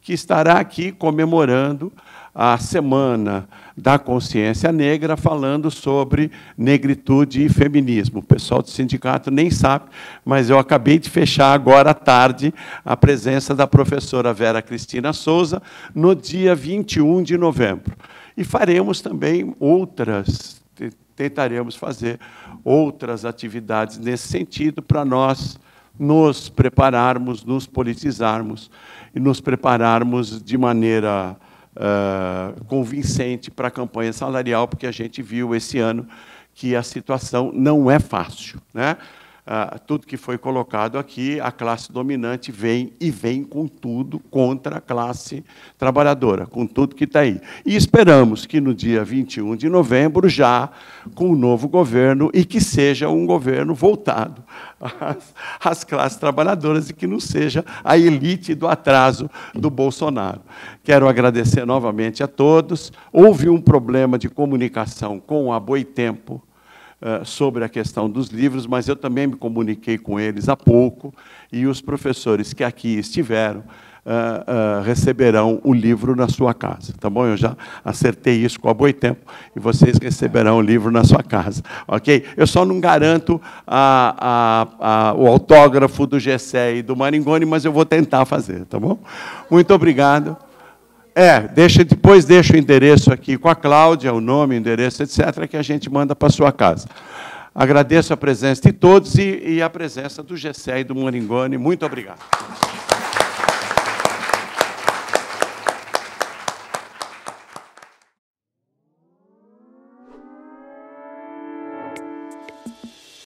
que estará aqui comemorando a Semana da Consciência Negra, falando sobre negritude e feminismo. O pessoal do sindicato nem sabe, mas eu acabei de fechar agora à tarde a presença da professora Vera Cristina Souza no dia 21 de novembro. E faremos também tentaremos fazer outras atividades nesse sentido para nós nos prepararmos, nos politizarmos e nos prepararmos de maneira convincente para a campanha salarial, porque a gente viu esse ano que a situação não é fácil, né? Tudo que foi colocado aqui, a classe dominante vem com tudo contra a classe trabalhadora, com tudo que está aí. E esperamos que no dia 21 de novembro, já com o novo governo, e que seja um governo voltado às classes trabalhadoras e que não seja a elite do atraso do Bolsonaro. Quero agradecer novamente a todos. Houve um problema de comunicação com a Boitempo, sobre a questão dos livros, mas eu também me comuniquei com eles há pouco, e os professores que aqui estiveram receberão o livro na sua casa. Tá bom? Eu já acertei isso com a Boitempo, e vocês receberão o livro na sua casa. Ok? Eu só não garanto o autógrafo do Gessé e do Maringoni, mas eu vou tentar fazer. Tá bom? Muito obrigado. Depois deixa o endereço aqui com a Cláudia, o nome, o endereço, etc., que a gente manda para a sua casa. Agradeço a presença de todos e a presença do Gessé e do Maringoni. Muito obrigado.